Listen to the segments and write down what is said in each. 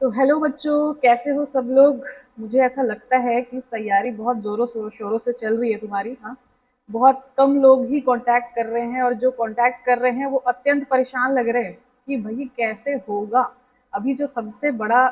तो हेलो बच्चों, कैसे हो सब लोग। मुझे ऐसा लगता है कि तैयारी बहुत ज़ोरों शोरों से चल रही है तुम्हारी। हाँ, बहुत कम लोग ही कांटेक्ट कर रहे हैं और जो कांटेक्ट कर रहे हैं वो अत्यंत परेशान लग रहे हैं कि भाई कैसे होगा। अभी जो सबसे बड़ा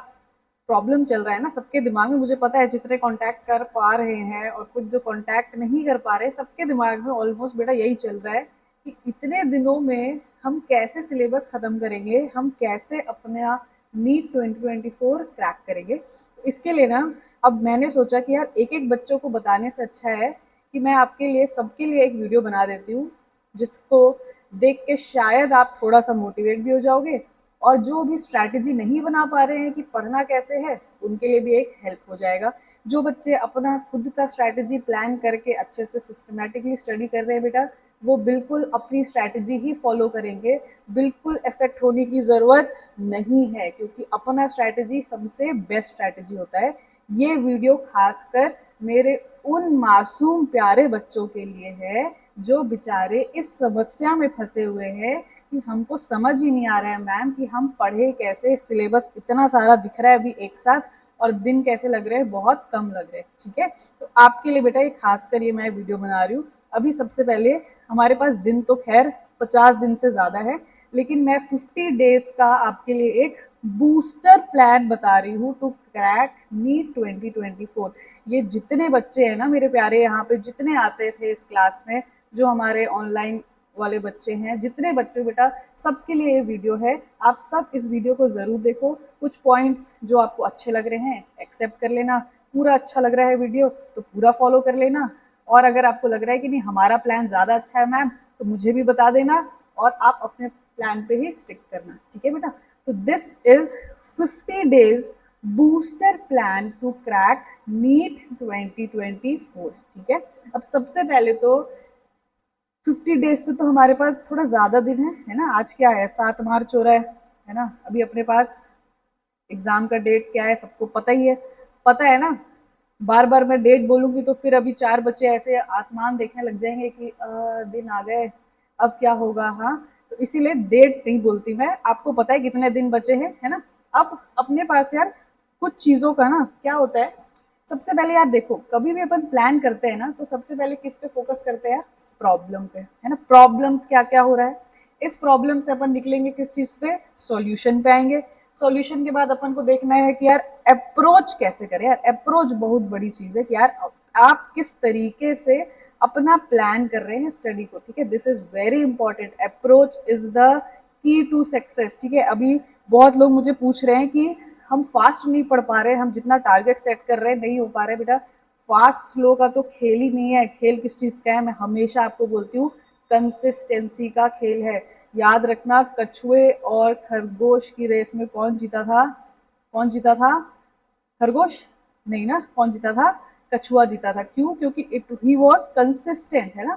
प्रॉब्लम चल रहा है ना सबके दिमाग में, मुझे पता है जितने कांटेक्ट कर पा रहे हैं और कुछ जो कांटेक्ट नहीं कर पा रहे, सबके दिमाग में ऑलमोस्ट बेटा यही चल रहा है कि इतने दिनों में हम कैसे सिलेबस खत्म करेंगे, हम कैसे अपना नीट 2024 क्रैक करेंगे। तो इसके लिए ना अब मैंने सोचा कि यार एक एक बच्चों को बताने से अच्छा है कि मैं आपके लिए सबके लिए एक वीडियो बना देती हूँ, जिसको देख के शायद आप थोड़ा सा मोटिवेट भी हो जाओगे और जो भी स्ट्रैटेजी नहीं बना पा रहे हैं कि पढ़ना कैसे है, उनके लिए भी एक हेल्प हो जाएगा। जो बच्चे अपना खुद का स्ट्रैटेजी प्लान करके अच्छे से सिस्टमेटिकली स्टडी कर रहे हैं बेटा, वो बिल्कुल अपनी स्ट्रैटेजी ही फॉलो करेंगे। बिल्कुल इफेक्ट होने की ज़रूरत नहीं है, क्योंकि अपना स्ट्रैटेजी सबसे बेस्ट स्ट्रैटेजी होता है। ये वीडियो खासकर मेरे उन मासूम प्यारे बच्चों के लिए है जो बेचारे इस समस्या में फंसे हुए हैं कि हमको समझ ही नहीं आ रहा है मैम कि हम पढ़े कैसे, सिलेबस इतना सारा दिख रहा है अभी एक साथ और दिन कैसे लग रहे हैं, बहुत कम लग रहे हैं। ठीक है, तो आपके लिए बेटा ये खासकर ये मैं वीडियो बना रही हूँ। अभी सबसे पहले हमारे पास दिन तो खैर 50 दिन से ज़्यादा है, लेकिन मैं 50 डेज का आपके लिए एक बूस्टर प्लान बता रही हूँ टू क्रैक नीट 2024। ये जितने बच्चे हैं ना मेरे प्यारे, यहाँ पे जितने आते थे इस क्लास में, जो हमारे ऑनलाइन वाले बच्चे हैं, जितने बच्चे बेटा, सबके लिए ये वीडियो है। आप सब इस वीडियो को ज़रूर देखो। कुछ पॉइंट्स जो आपको अच्छे लग रहे हैं एक्सेप्ट कर लेना, पूरा अच्छा लग रहा है वीडियो तो पूरा फॉलो कर लेना, और अगर आपको लग रहा है कि नहीं हमारा प्लान ज़्यादा अच्छा है मैम, तो मुझे भी बता देना और आप अपने प्लान पे ही स्टिक करना। ठीक है बेटा, तो this is 50 days booster plan to crack NEET 2024। ठीक है, अब सबसे पहले तो 50 डेज से तो हमारे पास थोड़ा ज़्यादा दिन है ना। आज क्या है, 7 मार्च हो रहा है ना। अभी अपने पास एग्ज़ाम का डेट क्या है सबको पता ही है, पता है ना। बार बार मैं डेट बोलूँगी तो फिर अभी 4 बच्चे ऐसे आसमान देखने लग जाएंगे कि दिन आ गए, अब क्या होगा। हाँ, तो इसीलिए डेट नहीं बोलती मैं, आपको पता है कितने दिन बचे हैं, है ना। अब अपने पास यार कुछ चीज़ों का ना क्या होता है, सबसे पहले यार देखो, कभी भी अपन प्लान करते हैं ना तो सबसे पहले किस पे फोकस करते हैं, प्रॉब्लम पे, है ना। प्रॉब्लम्स क्या क्या हो रहा है, इस प्रॉब्लम से अपन निकलेंगे किस चीज़ पे, सॉल्यूशन पे आएंगे। सॉल्यूशन के बाद अपन को देखना है कि यार अप्रोच कैसे करें। यार अप्रोच बहुत बड़ी चीज़ है कि यार आप किस तरीके से अपना प्लान कर रहे हैं स्टडी को। ठीक है, this is very important. Approach is the key to success. ठीक है, अभी बहुत लोग मुझे पूछ रहे हैं कि हम फास्ट नहीं पढ़ पा रहे, हम जितना टारगेट सेट कर रहे हैं नहीं हो पा रहे। बेटा फास्ट स्लो का तो खेल ही नहीं है। खेल किस चीज़ का है, मैं हमेशा आपको बोलती हूँ, कंसिस्टेंसी का खेल है। याद रखना, कछुए और खरगोश की रेस में कौन जीता था, कौन जीता था, खरगोश नहीं ना, कौन जीता था, कछुआ जीता था। क्यों, क्योंकि इट ही वॉज कंसिस्टेंट, है ना।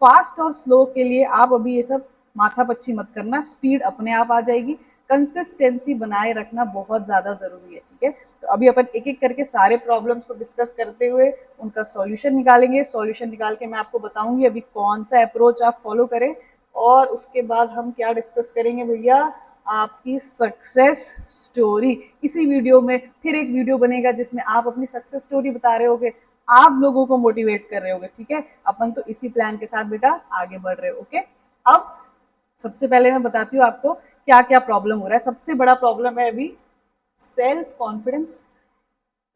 फास्ट और स्लो के लिए आप अभी ये सब माथा पच्ची मत करना, स्पीड अपने आप आ जाएगी। कंसिस्टेंसी बनाए रखना बहुत ज़्यादा ज़रूरी है। ठीक है, तो अभी अपन एक एक करके सारे प्रॉब्लम्स को डिस्कस करते हुए उनका सॉल्यूशन निकालेंगे। सॉल्यूशन निकाल के मैं आपको बताऊंगी अभी कौन सा अप्रोच आप फॉलो करें, और उसके बाद हम क्या डिस्कस करेंगे भैया, आपकी सक्सेस स्टोरी। इसी वीडियो में फिर एक वीडियो बनेगा जिसमें आप अपनी सक्सेस स्टोरी बता रहे होगे, आप लोगों को मोटिवेट कर रहे होगे। ठीक है, अपन तो इसी प्लान के साथ बेटा आगे बढ़ रहे हो। ओके, अब सबसे पहले मैं बताती हूँ आपको क्या क्या प्रॉब्लम हो रहा है। सबसे बड़ा प्रॉब्लम है अभी सेल्फ कॉन्फिडेंस,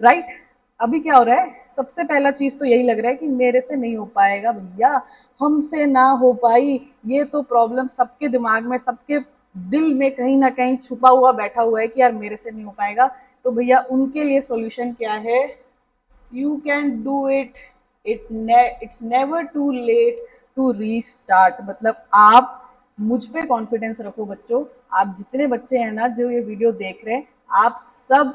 राइट। अभी क्या हो रहा है, सबसे पहला चीज तो यही लग रहा है कि मेरे से नहीं हो पाएगा भैया, हमसे ना हो पाई। ये तो प्रॉब्लम सबके दिमाग में, सबके दिल में कहीं ना कहीं छुपा हुआ बैठा हुआ है कि यार मेरे से नहीं हो पाएगा। तो भैया उनके लिए सॉल्यूशन क्या है, you can do it, it's never too late to restart. मतलब आप मुझ पे कॉन्फिडेंस रखो बच्चों। आप जितने बच्चे हैं ना जो ये वीडियो देख रहे हैं, आप सब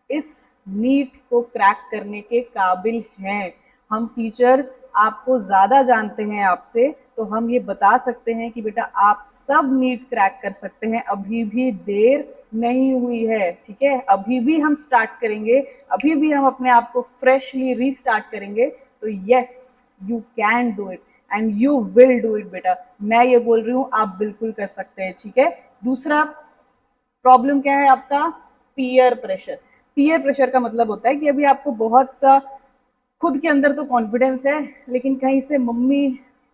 इस नीट को क्रैक करने के काबिल हैं। हम टीचर्स आपको ज़्यादा जानते हैं आपसे, तो हम ये बता सकते हैं कि बेटा आप सब नीट क्रैक कर सकते हैं। अभी भी देर नहीं हुई है। ठीक है, अभी भी हम स्टार्ट करेंगे, अभी भी हम अपने आप को फ्रेशली रीस्टार्ट करेंगे। तो yes, you can do it and you will do it बेटा। मैं ये बोल रही हूँ, आप बिल्कुल कर सकते हैं। ठीक है, दूसरा प्रॉब्लम क्या है आपका, पीयर प्रेशर। पीयर प्रेशर का मतलब होता है कि अभी आपको बहुत सा खुद के अंदर तो कॉन्फिडेंस है, लेकिन कहीं से मम्मी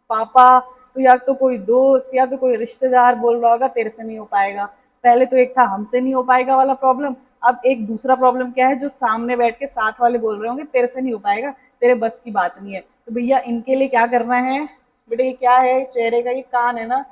पापा तो या तो कोई दोस्त या तो कोई रिश्तेदार बोल रहा होगा तेरे से नहीं हो पाएगा। पहले तो एक था हमसे नहीं हो पाएगा वाला प्रॉब्लम, अब एक दूसरा प्रॉब्लम क्या है, जो सामने बैठ के साथ वाले बोल रहे होंगे तेरे से नहीं हो पाएगा, तेरे बस की बात नहीं है। तो भैया इनके लिए क्या करना है बेटे, ये क्या है, चेहरे का ये कान है ना,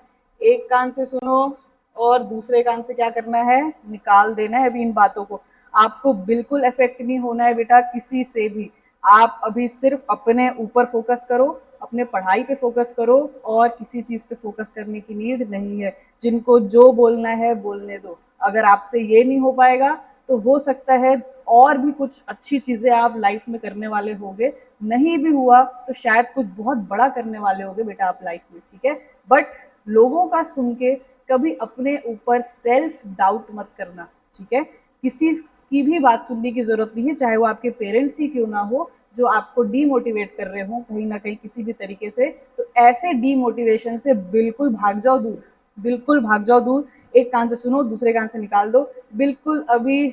एक कान से सुनो और दूसरे कान से क्या करना है, निकाल देना है अभी इन बातों को। आपको बिल्कुल इफेक्ट नहीं होना है बेटा किसी से भी। आप अभी सिर्फ अपने ऊपर फोकस करो, अपने पढ़ाई पे फोकस करो, और किसी चीज पे फोकस करने की नीड नहीं है। जिनको जो बोलना है बोलने दो। अगर आपसे ये नहीं हो पाएगा तो हो सकता है और भी कुछ अच्छी चीजें आप लाइफ में करने वाले होगे, नहीं भी हुआ तो शायद कुछ बहुत बड़ा करने वाले होगे बेटा आप लाइफ में, ठीक है। बट लोगों का सुन के कभी अपने ऊपर सेल्फ डाउट मत करना, ठीक है। किसी की भी बात सुनने की जरूरत नहीं है, चाहे वो आपके पेरेंट्स ही क्यों ना हो, जो आपको डीमोटिवेट कर रहे हो कहीं ना कहीं किसी भी तरीके से। तो ऐसे डीमोटिवेशन से बिल्कुल भाग जाओ दूर, बिल्कुल भाग जाओ दूर। एक कान से सुनो दूसरे कान से निकाल दो। बिल्कुल अभी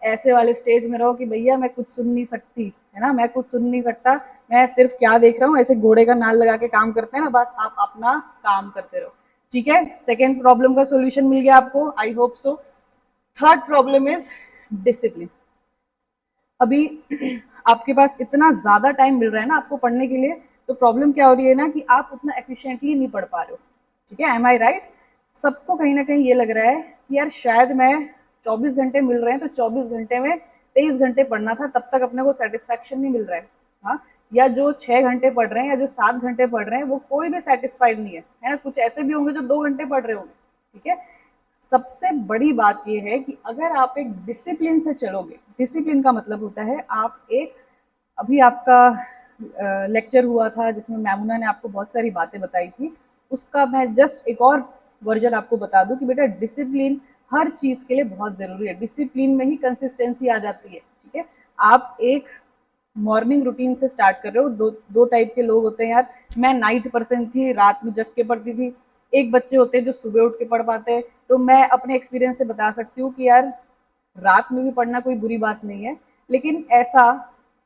ऐसे वाले स्टेज में रहो कि भैया मैं कुछ सुन नहीं सकती, है ना, मैं कुछ सुन नहीं सकता, मैं सिर्फ क्या देख रहा हूँ, ऐसे घोड़े का नाल लगा के काम करते हैं ना, बस आप अपना काम करते रहो, ठीक है। सेकेंड प्रॉब्लम का सोल्यूशन मिल गया आपको, I hope so. Third problem is discipline. अभी आपके पास इतना ज्यादा टाइम मिल रहा है ना आपको पढ़ने के लिए, तो प्रॉब्लम क्या हो रही है ना कि आप उतना एफिशिएंटली नहीं पढ़ पा रहे हो, ठीक है। एम आई राइट? सबको कहीं ना कहीं ये लग रहा है कि यार शायद मैं 24 घंटे मिल रहे हैं तो 24 घंटे में 23 घंटे पढ़ना था, तब तक अपने को सेटिस्फैक्शन नहीं मिल रहा है। हाँ, या जो 6 घंटे पढ़ रहे हैं या जो 7 घंटे पढ़ रहे हैं वो कोई भी सेटिस्फाइड नहीं है ना। कुछ ऐसे भी होंगे जो 2 घंटे पढ़ रहे होंगे, ठीक है। सबसे बड़ी बात यह है कि अगर आप एक डिसिप्लिन से चलोगे, डिसिप्लिन का मतलब होता है आप एक, अभी आपका लेक्चर हुआ था जिसमें मैमुना ने आपको बहुत सारी बातें बताई थी, उसका मैं जस्ट एक और वर्जन आपको बता दूं कि बेटा डिसिप्लिन हर चीज के लिए बहुत जरूरी है। डिसिप्लिन में ही कंसिस्टेंसी आ जाती है, ठीक है। आप एक मॉर्निंग रूटीन से स्टार्ट कर रहे हो। दो टाइप के लोग होते हैं यार। मैं नाइट पर्सन थी, रात में जग के पढ़ती थी। एक बच्चे होते हैं जो सुबह उठ के पढ़ पाते हैं। तो मैं अपने एक्सपीरियंस से बता सकती हूँ कि यार रात में भी पढ़ना कोई बुरी बात नहीं है, लेकिन ऐसा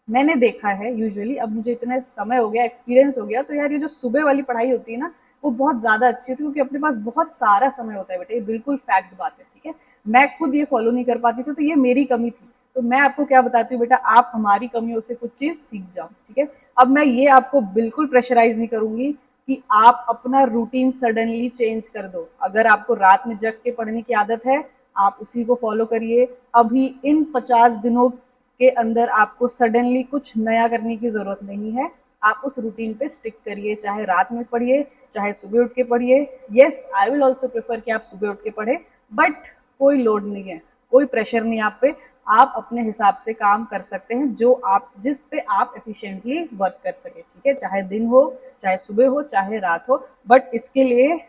मैंने देखा है यूजुअली, अब मुझे इतना समय हो गया, एक्सपीरियंस हो गया, तो यार ये जो सुबह वाली पढ़ाई होती है ना वो बहुत ज्यादा अच्छी होती है, क्योंकि अपने पास बहुत सारा समय होता है बेटा, ये बिल्कुल फैक्ट बात है, ठीक है। मैं खुद ये फॉलो नहीं कर पाती थी, तो ये मेरी कमी थी। तो मैं आपको क्या बताती हूँ बेटा, आप हमारी कमियों से कुछ चीज सीख जाओ, ठीक है। अब मैं ये आपको बिल्कुल प्रेशराइज नहीं करूंगी कि आप अपना रूटीन सडनली चेंज कर दो। अगर आपको रात में जग के पढ़ने की आदत है, आप उसी को फॉलो करिए। अभी इन 50 दिनों के अंदर आपको सडनली कुछ नया करने की जरूरत नहीं है। आप उस रूटीन पे स्टिक करिए, चाहे रात में पढ़िए चाहे सुबह उठ के पढ़िए। Yes, I will also prefer कि आप सुबह उठ के पढ़े, बट कोई लोड नहीं है, कोई प्रेशर नहीं आप पे। आप अपने हिसाब से काम कर सकते हैं जो आप, जिस पे आप एफिशिएंटली वर्क कर सके, ठीक है। चाहे दिन हो, चाहे सुबह हो, चाहे रात हो, बट इसके लिए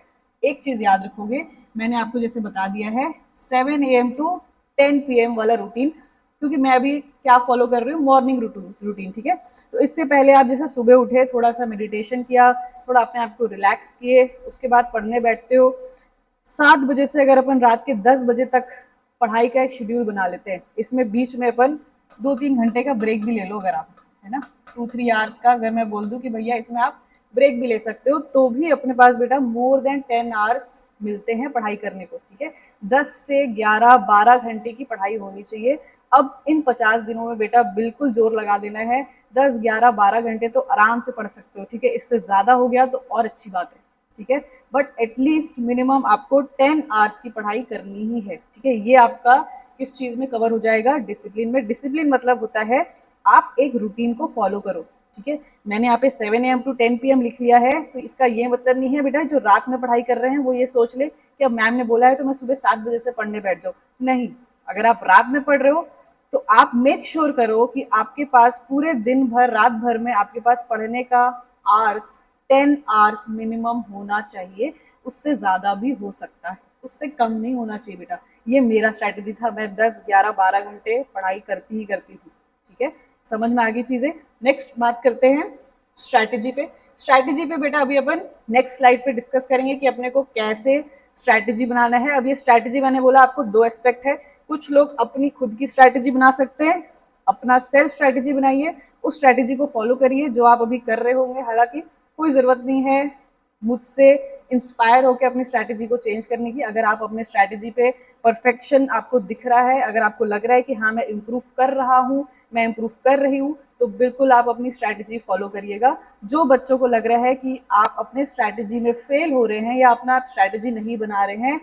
एक चीज याद रखोगे, मैंने आपको जैसे बता दिया है 7 AM टू 10 PM वाला रूटीन, क्योंकि मैं अभी क्या फॉलो कर रही हूँ, मॉर्निंग रूटीन, ठीक है। तो इससे पहले आप जैसे सुबह उठे, थोड़ा सा मेडिटेशन किया, थोड़ा अपने आप को रिलैक्स किए, उसके बाद पढ़ने बैठते हो। 7 बजे से अगर अपन रात के 10 बजे तक पढ़ाई का एक शेड्यूल बना लेते हैं, इसमें बीच में अपन 2-3 घंटे का ब्रेक भी ले लो अगर आप, है ना, 2-3 आवर्स का अगर मैं बोल दूं कि भैया इसमें आप ब्रेक भी ले सकते हो, तो भी अपने पास बेटा मोर देन 10 आवर्स मिलते हैं पढ़ाई करने को, ठीक है। 10 से 11-12 घंटे की पढ़ाई होनी चाहिए। अब इन 50 दिनों में बेटा बिल्कुल जोर लगा देना है, 10-11-12 घंटे तो आराम से पढ़ सकते हो, ठीक है। इससे ज्यादा हो गया तो और अच्छी बात है, ठीक है। बट एटलीस्ट मिनिमम आपको 10 आवर्स की पढ़ाई करनी ही है, ठीक है। ये आपका किस चीज में कवर हो जाएगा, डिसिप्लिन में। डिसिप्लिन मतलब होता है आप एक रूटीन को फॉलो करो, ठीक है। मैंने यहाँ पे 7 AM टू 10 PM लिख लिया है, तो इसका ये मतलब नहीं है बेटा जो रात में पढ़ाई कर रहे हैं वो ये सोच ले कि अब मैम ने बोला है तो मैं सुबह 7 बजे से पढ़ने बैठ जाऊँ। नहीं, अगर आप रात में पढ़ रहे हो तो आप मेक श्योर करो कि आपके पास पूरे दिन भर, रात भर में आपके पास पढ़ने का आवर्स 10 आवर्स मिनिमम होना चाहिए। उससे ज्यादा भी हो सकता है, उससे कम नहीं होना चाहिए बेटा। ये मेरा स्ट्रैटेजी था, मैं 10-11-12 घंटे पढ़ाई करती ही करती थी, ठीक है। समझ में आ गई चीजें। नेक्स्ट बात करते हैं स्ट्रैटेजी पे। स्ट्रैटेजी पे बेटा अभी अपन नेक्स्ट स्लाइड पे डिस्कस करेंगे कि अपने को कैसे स्ट्रैटेजी बनाना है। अब ये स्ट्रैटेजी मैंने बोला आपको 2 एस्पेक्ट है, कुछ लोग अपनी खुद की स्ट्रैटेजी बना सकते हैं, अपना सेल्फ स्ट्रैटेजी बनाइए, उस स्ट्रैटेजी को फॉलो करिए जो आप अभी कर रहे होंगे। हालांकि कोई ज़रूरत नहीं है मुझसे इंस्पायर होकर अपनी स्ट्रैटेजी को चेंज करने की। अगर आप अपने स्ट्रैटेजी पे परफेक्शन आपको दिख रहा है, अगर आपको लग रहा है कि हाँ मैं इम्प्रूव कर रहा हूँ, मैं इम्प्रूव कर रही हूँ, तो बिल्कुल आप अपनी स्ट्रैटेजी फॉलो करिएगा। जो बच्चों को लग रहा है कि आप अपने स्ट्रैटेजी में फेल हो रहे हैं या अपना स्ट्रैटेजी नहीं बना रहे हैं,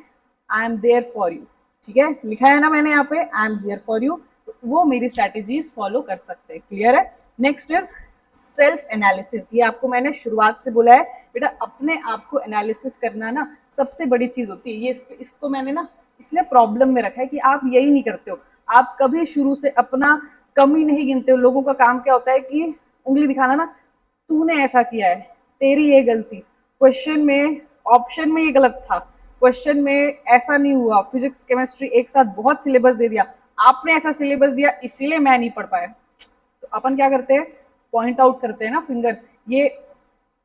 I am there for you. ठीक है, लिखा है ना मैंने यहाँ पे, I am here for you, तो वो मेरी स्ट्रैटेजीज फॉलो कर सकते हैं। क्लियर है? Next is self analysis. ये आपको मैंने शुरुआत से बोला है बेटा, अपने आप को एनालिसिस करना ना सबसे बड़ी चीज होती है। ये इसको मैंने ना इसलिए प्रॉब्लम में रखा है कि आप यही नहीं करते हो। आप कभी शुरू से अपना कमी नहीं गिनते हो। लोगों का काम क्या होता है कि उंगली दिखाना ना, तूने ऐसा किया है, तेरी ये गलती, क्वेश्चन में ऑप्शन में ये गलत था, क्वेश्चन में ऐसा नहीं हुआ, फिजिक्स केमिस्ट्री एक साथ बहुत सिलेबस दे दिया, आपने ऐसा सिलेबस दिया इसीलिए मैं नहीं पढ़ पाया। तो अपन क्या करते हैं, पॉइंट आउट करते हैं ना फिंगर्स, ये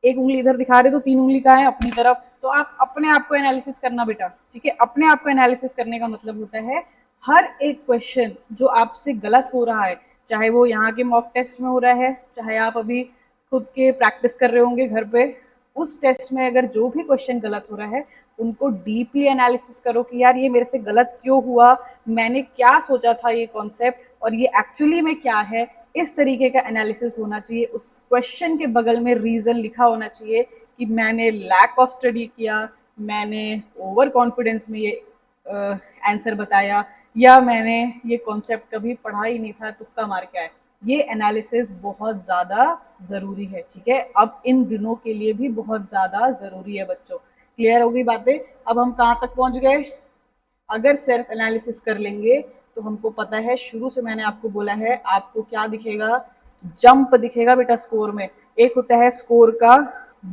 एक उंगली इधर दिखा रहे तो 3 उंगली कहाँ है, अपनी तरफ। तो आप अपने आप को एनालिसिस करना बेटा। ठीक है, अपने आप को एनालिसिस करने का मतलब होता है हर एक क्वेश्चन जो आपसे गलत हो रहा है, चाहे वो यहाँ के मॉक टेस्ट में हो रहा है, चाहे आप अभी खुद के प्रैक्टिस कर रहे होंगे घर पे, उस टेस्ट में अगर जो भी क्वेश्चन गलत हो रहा है उनको डीपली एनालिसिस करो कि यार ये मेरे से गलत क्यों हुआ, मैंने क्या सोचा था ये कॉन्सेप्ट और ये एक्चुअली में क्या है। इस तरीके का एनालिसिस होना चाहिए। उस क्वेश्चन के बगल में रीजन लिखा होना चाहिए कि मैंने लैक ऑफ स्टडी किया, मैंने ओवर कॉन्फिडेंस में ये आंसर बताया, या मैंने ये कॉन्सेप्ट कभी पढ़ा ही नहीं था, तुक्का मार के आया। ये एनालिसिस बहुत ज़्यादा ज़रूरी है। ठीक है, अब इन दिनों के लिए भी बहुत ज़्यादा ज़रूरी है बच्चों। क्लियर हो गई बातें? अब हम कहाँ तक पहुँच गए? अगर सेल्फ एनालिसिस कर लेंगे तो हमको पता है, शुरू से मैंने आपको बोला है, आपको क्या दिखेगा, जंप दिखेगा बेटा स्कोर में। एक होता है स्कोर का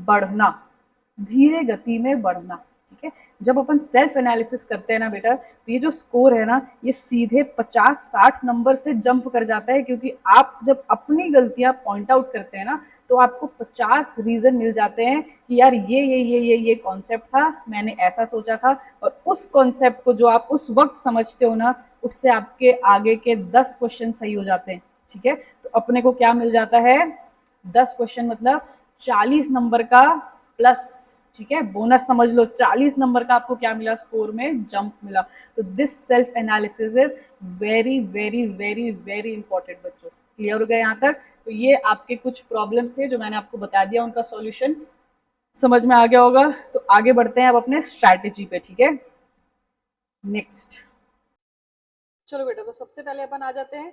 बढ़ना, धीरे गति में बढ़ना। ठीक है, जब अपन सेल्फ एनालिसिस करते हैं ना बेटा, तो ये जो स्कोर है ना, ये सीधे 50-60 नंबर से जंप कर जाता है, क्योंकि आप जब अपनी गलतियां पॉइंट आउट करते हैं ना, तो आपको 50 रीजन मिल जाते हैं कि यार ये कॉन्सेप्ट था, मैंने ऐसा सोचा था, और उस कॉन्सेप्ट को जो आप उस वक्त समझते हो ना, उससे आपके आगे के 10 क्वेश्चन सही हो जाते हैं। ठीक है, तो अपने को क्या मिल जाता है, 10 क्वेश्चन मतलब 40 नंबर का प्लस। ठीक है, बोनस समझ लो, 40 नंबर का आपको क्या मिला, स्कोर में जंप मिला। तो this self analysis is very very very very important बच्चों। क्लियर हो गया यहाँ तक? तो ये आपके कुछ प्रॉब्लम्स थे जो मैंने आपको बता दिया, उनका सॉल्यूशन समझ में आ गया होगा। तो आगे बढ़ते हैं अब अपने स्ट्रैटेजी पे। ठीक है, नेक्स्ट चलो बेटा, तो सबसे पहले अपन आ जाते हैं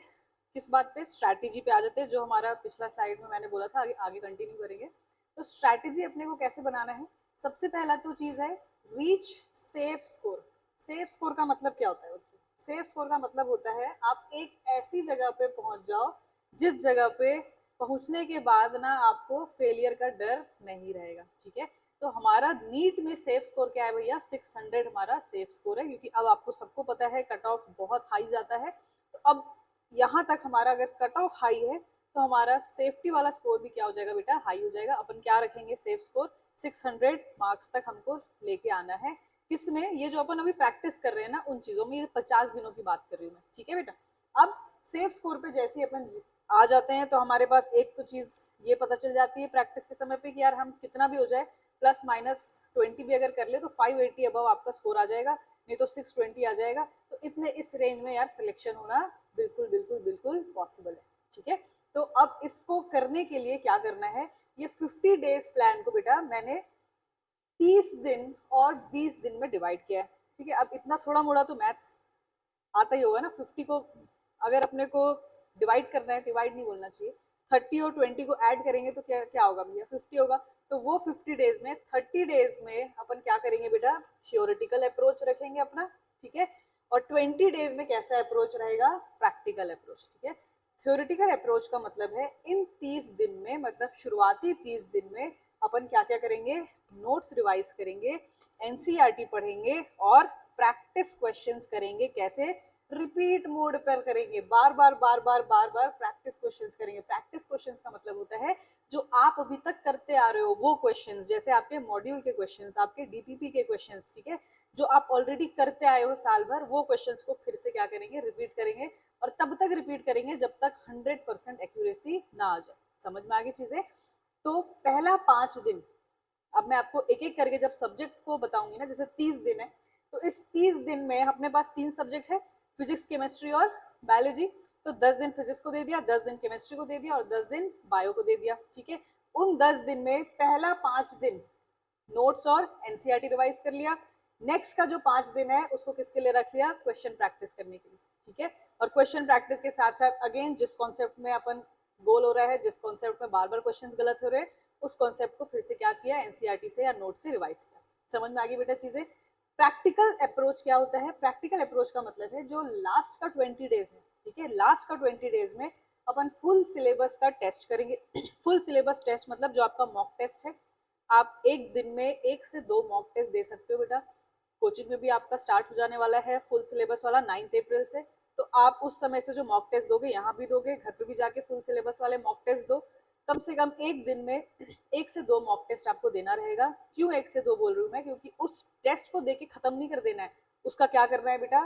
किस बात पे, स्ट्रैटेजी पे आ जाते हैं, जो हमारा पिछला स्लाइड में मैंने बोला था, आगे आगे कंटिन्यू करेंगे। तो स्ट्रैटेजी अपने को कैसे बनाना है, सबसे पहला तो चीज है reach safe score. Safe score का मतलब क्या होता है बच्चों? सेफ स्कोर का मतलब होता है आप एक ऐसी जगह पे पहुंच जाओ जिस जगह पे पहुंचने के बाद ना आपको फेलियर का डर नहीं रहेगा। ठीक है, तो हमारा नीट में सेफ स्कोर क्या है भैया, 600 हमारा सेफ स्कोर है, क्योंकि अब आपको सबको पता है कट ऑफ बहुत हाई जाता है। तो अब यहाँ तक हमारा अगर कट ऑफ हाई है तो हमारा सेफ्टी वाला स्कोर भी क्या हो जाएगा बेटा, हाई हो जाएगा। अपन क्या रखेंगे, सेफ स्कोर 600 मार्क्स तक हमको लेके आना है। किसमें, ये जो अपन अभी प्रैक्टिस कर रहे हैं ना उन चीजों में, ये 50 दिनों की बात कर रही हूँ मैं। ठीक है बेटा, अब सेफ स्कोर पे जैसे ही अपन आ जाते हैं तो हमारे पास एक तो चीज ये पता चल जाती है प्रैक्टिस के समय पे कि यार हम कितना भी हो जाए, प्लस माइनस 20 भी अगर कर ले तो 580 अबव आपका स्कोर आ जाएगा, नहीं तो 620 आ जाएगा। तो इतने इस रेंज में यार सिलेक्शन होना बिल्कुल बिल्कुल बिल्कुल पॉसिबल है। ठीक है, तो अब इसको करने के लिए क्या करना है, ये 50 डेज प्लान को बेटा मैंने 30 दिन और 20 दिन में डिवाइड किया है। ठीक है, अब इतना थोड़ा मोड़ा तो मैथ्स आता ही होगा ना। 50 को अगर अपने को डिवाइड करना है, डिवाइड नहीं बोलना चाहिए, 30 और 20 को ऐड करेंगे तो क्या क्या होगा भैया, 50 होगा। तो वो 50 डेज में, 30 डेज में अपन क्या करेंगे बेटा, थियोरेटिकल अप्रोच रखेंगे अपना। ठीक है, और 20 डेज में कैसा अप्रोच रहेगा, प्रैक्टिकल अप्रोच। ठीक है, थ्योरेटिकल अप्रोच का मतलब है इन 30 दिन में, मतलब शुरुआती 30 दिन में अपन क्या क्या करेंगे, नोट्स रिवाइज करेंगे, एनसीईआरटी पढ़ेंगे और प्रैक्टिस क्वेश्चंस करेंगे। कैसे, रिपीट मोड पर करेंगे, बार बार बार बार बार बार प्रैक्टिस क्वेश्चंस करेंगे। प्रैक्टिस क्वेश्चंस का मतलब होता है जो आप अभी तक करते आ रहे हो वो क्वेश्चंस, जैसे आपके मॉड्यूल के क्वेश्चंस, आपके डीपीपी के क्वेश्चंस, ठीक है, जो आप ऑलरेडी करते आए हो साल भर, वो क्वेश्चंस को फिर से क्या करेंगे, रिपीट करेंगे। और तब तक रिपीट करेंगे जब तक 100% एक्यूरेसी ना आ जाए। समझ में आ गई चीजें? तो पहला 5 दिन, अब मैं आपको एक एक करके जब सब्जेक्ट को बताऊंगी ना, जैसे 30 दिन है, तो इस 30 दिन में अपने पास 3 सब्जेक्ट है, फिजिक्स, केमिस्ट्री और बायोलॉजी। तो 10 दिन फिजिक्स को दे दिया, 10 दिन केमिस्ट्री को दे दिया और 10 दिन बायो को दे दिया, ठीक है। उन 10 दिन में पहला 5 दिन नोट्स और एनसीईआरटी रिवाइज कर लिया। नेक्स्ट का जो 5 दिन है उसको किसके लिए रख लिया, क्वेश्चन प्रैक्टिस करने के लिए, ठीक है। और क्वेश्चन प्रैक्टिस के साथ साथ अगेन जिस कॉन्सेप्ट में अपन गोल हो रहा है, जिस कॉन्सेप्ट में बार बार क्वेश्चन गलत हो रहे हैं, उस कॉन्सेप्ट को फिर से क्या किया, एनसीईआरटी से या नोट से रिवाइज किया। समझ में आ गई बेटा चीजें? प्रैक्टिकल अप्रोच क्या होता है? प्रैक्टिकल अप्रोच का मतलब है जो लास्ट का 20 डेज है, ठीक है, लास्ट का 20 डेज में अपन फुल सिलेबस का टेस्ट करेंगे। फुल सिलेबस टेस्ट मतलब जो आपका मॉक टेस्ट है, आप एक दिन में 1 से 2 मॉक टेस्ट दे सकते हो बेटा। कोचिंग में भी आपका स्टार्ट हो जाने वाला है फुल सिलेबस वाला 9 अप्रैल से, तो आप उस समय से जो मॉक टेस्ट दोगे यहाँ भी दोगे, घर पे भी जाके फुल सिलेबस वाले मॉक टेस्ट दो। कम से कम एक दिन में 1 से 2 मॉक टेस्ट आपको देना रहेगा। क्यों 1 से 2 बोल रही हूँ मैं? क्योंकि उस टेस्ट को देके खत्म नहीं कर देना है, उसका क्या करना है बेटा,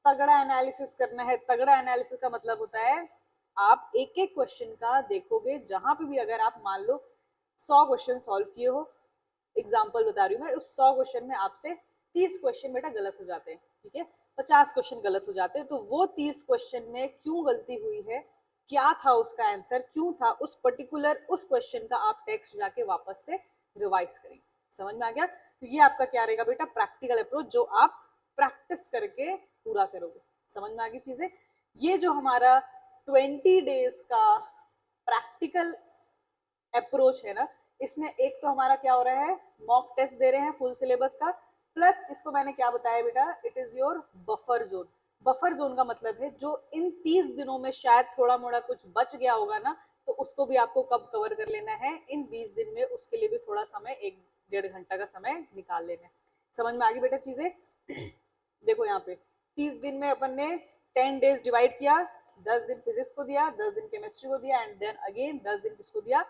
तगड़ा एनालिसिस करना है। तगड़ा एनालिसिस का मतलब होता है आप एक एक क्वेश्चन का देखोगे, जहां पे भी अगर आप मान लो 100 क्वेश्चन सॉल्व किए हो, एग्जाम्पल बता रही हूँ मैं, उस 100 क्वेश्चन में आपसे 30 क्वेश्चन बेटा गलत हो जाते हैं, ठीक है, 50 क्वेश्चन गलत हो जाते हैं, तो वो 30 क्वेश्चन में क्यों गलती हुई है, क्या था उसका आंसर, क्यों था, उस पर्टिकुलर उस क्वेश्चन का आप टेक्स्ट जाके वापस से रिवाइज करेंगे। समझ में आ गया? तो ये आपका क्या रहेगा बेटा, प्रैक्टिकल अप्रोच, जो आप प्रैक्टिस करके पूरा करोगे। समझ में आ गई चीजें? ये जो हमारा 20 डेज का प्रैक्टिकल अप्रोच है ना, इसमें एक तो हमारा क्या हो रहा है, मॉक टेस्ट दे रहे हैं फुल सिलेबस का, प्लस इसको मैंने क्या बताया बेटा, it is your buffer zone. Buffer zone का मतलब है जो इन 30 दिनों में शायद थोड़ा मोड़ा कुछ बच गया होगा ना, तो उसको भी आपको कब कवर कर लेना है, इन 20 दिन में। उसके लिए भी थोड़ा समय, 1-1.5 घंटा का समय निकाल लेना है। समझ में आ गई बेटा चीजें? देखो यहाँ पे 30 दिन में अपन ने 10 डेज डिवाइड किया, 10 दिन फिजिक्स को दिया, 10 दिन केमिस्ट्री को दिया, एंड देन अगेन 10 दिन किसको दिया,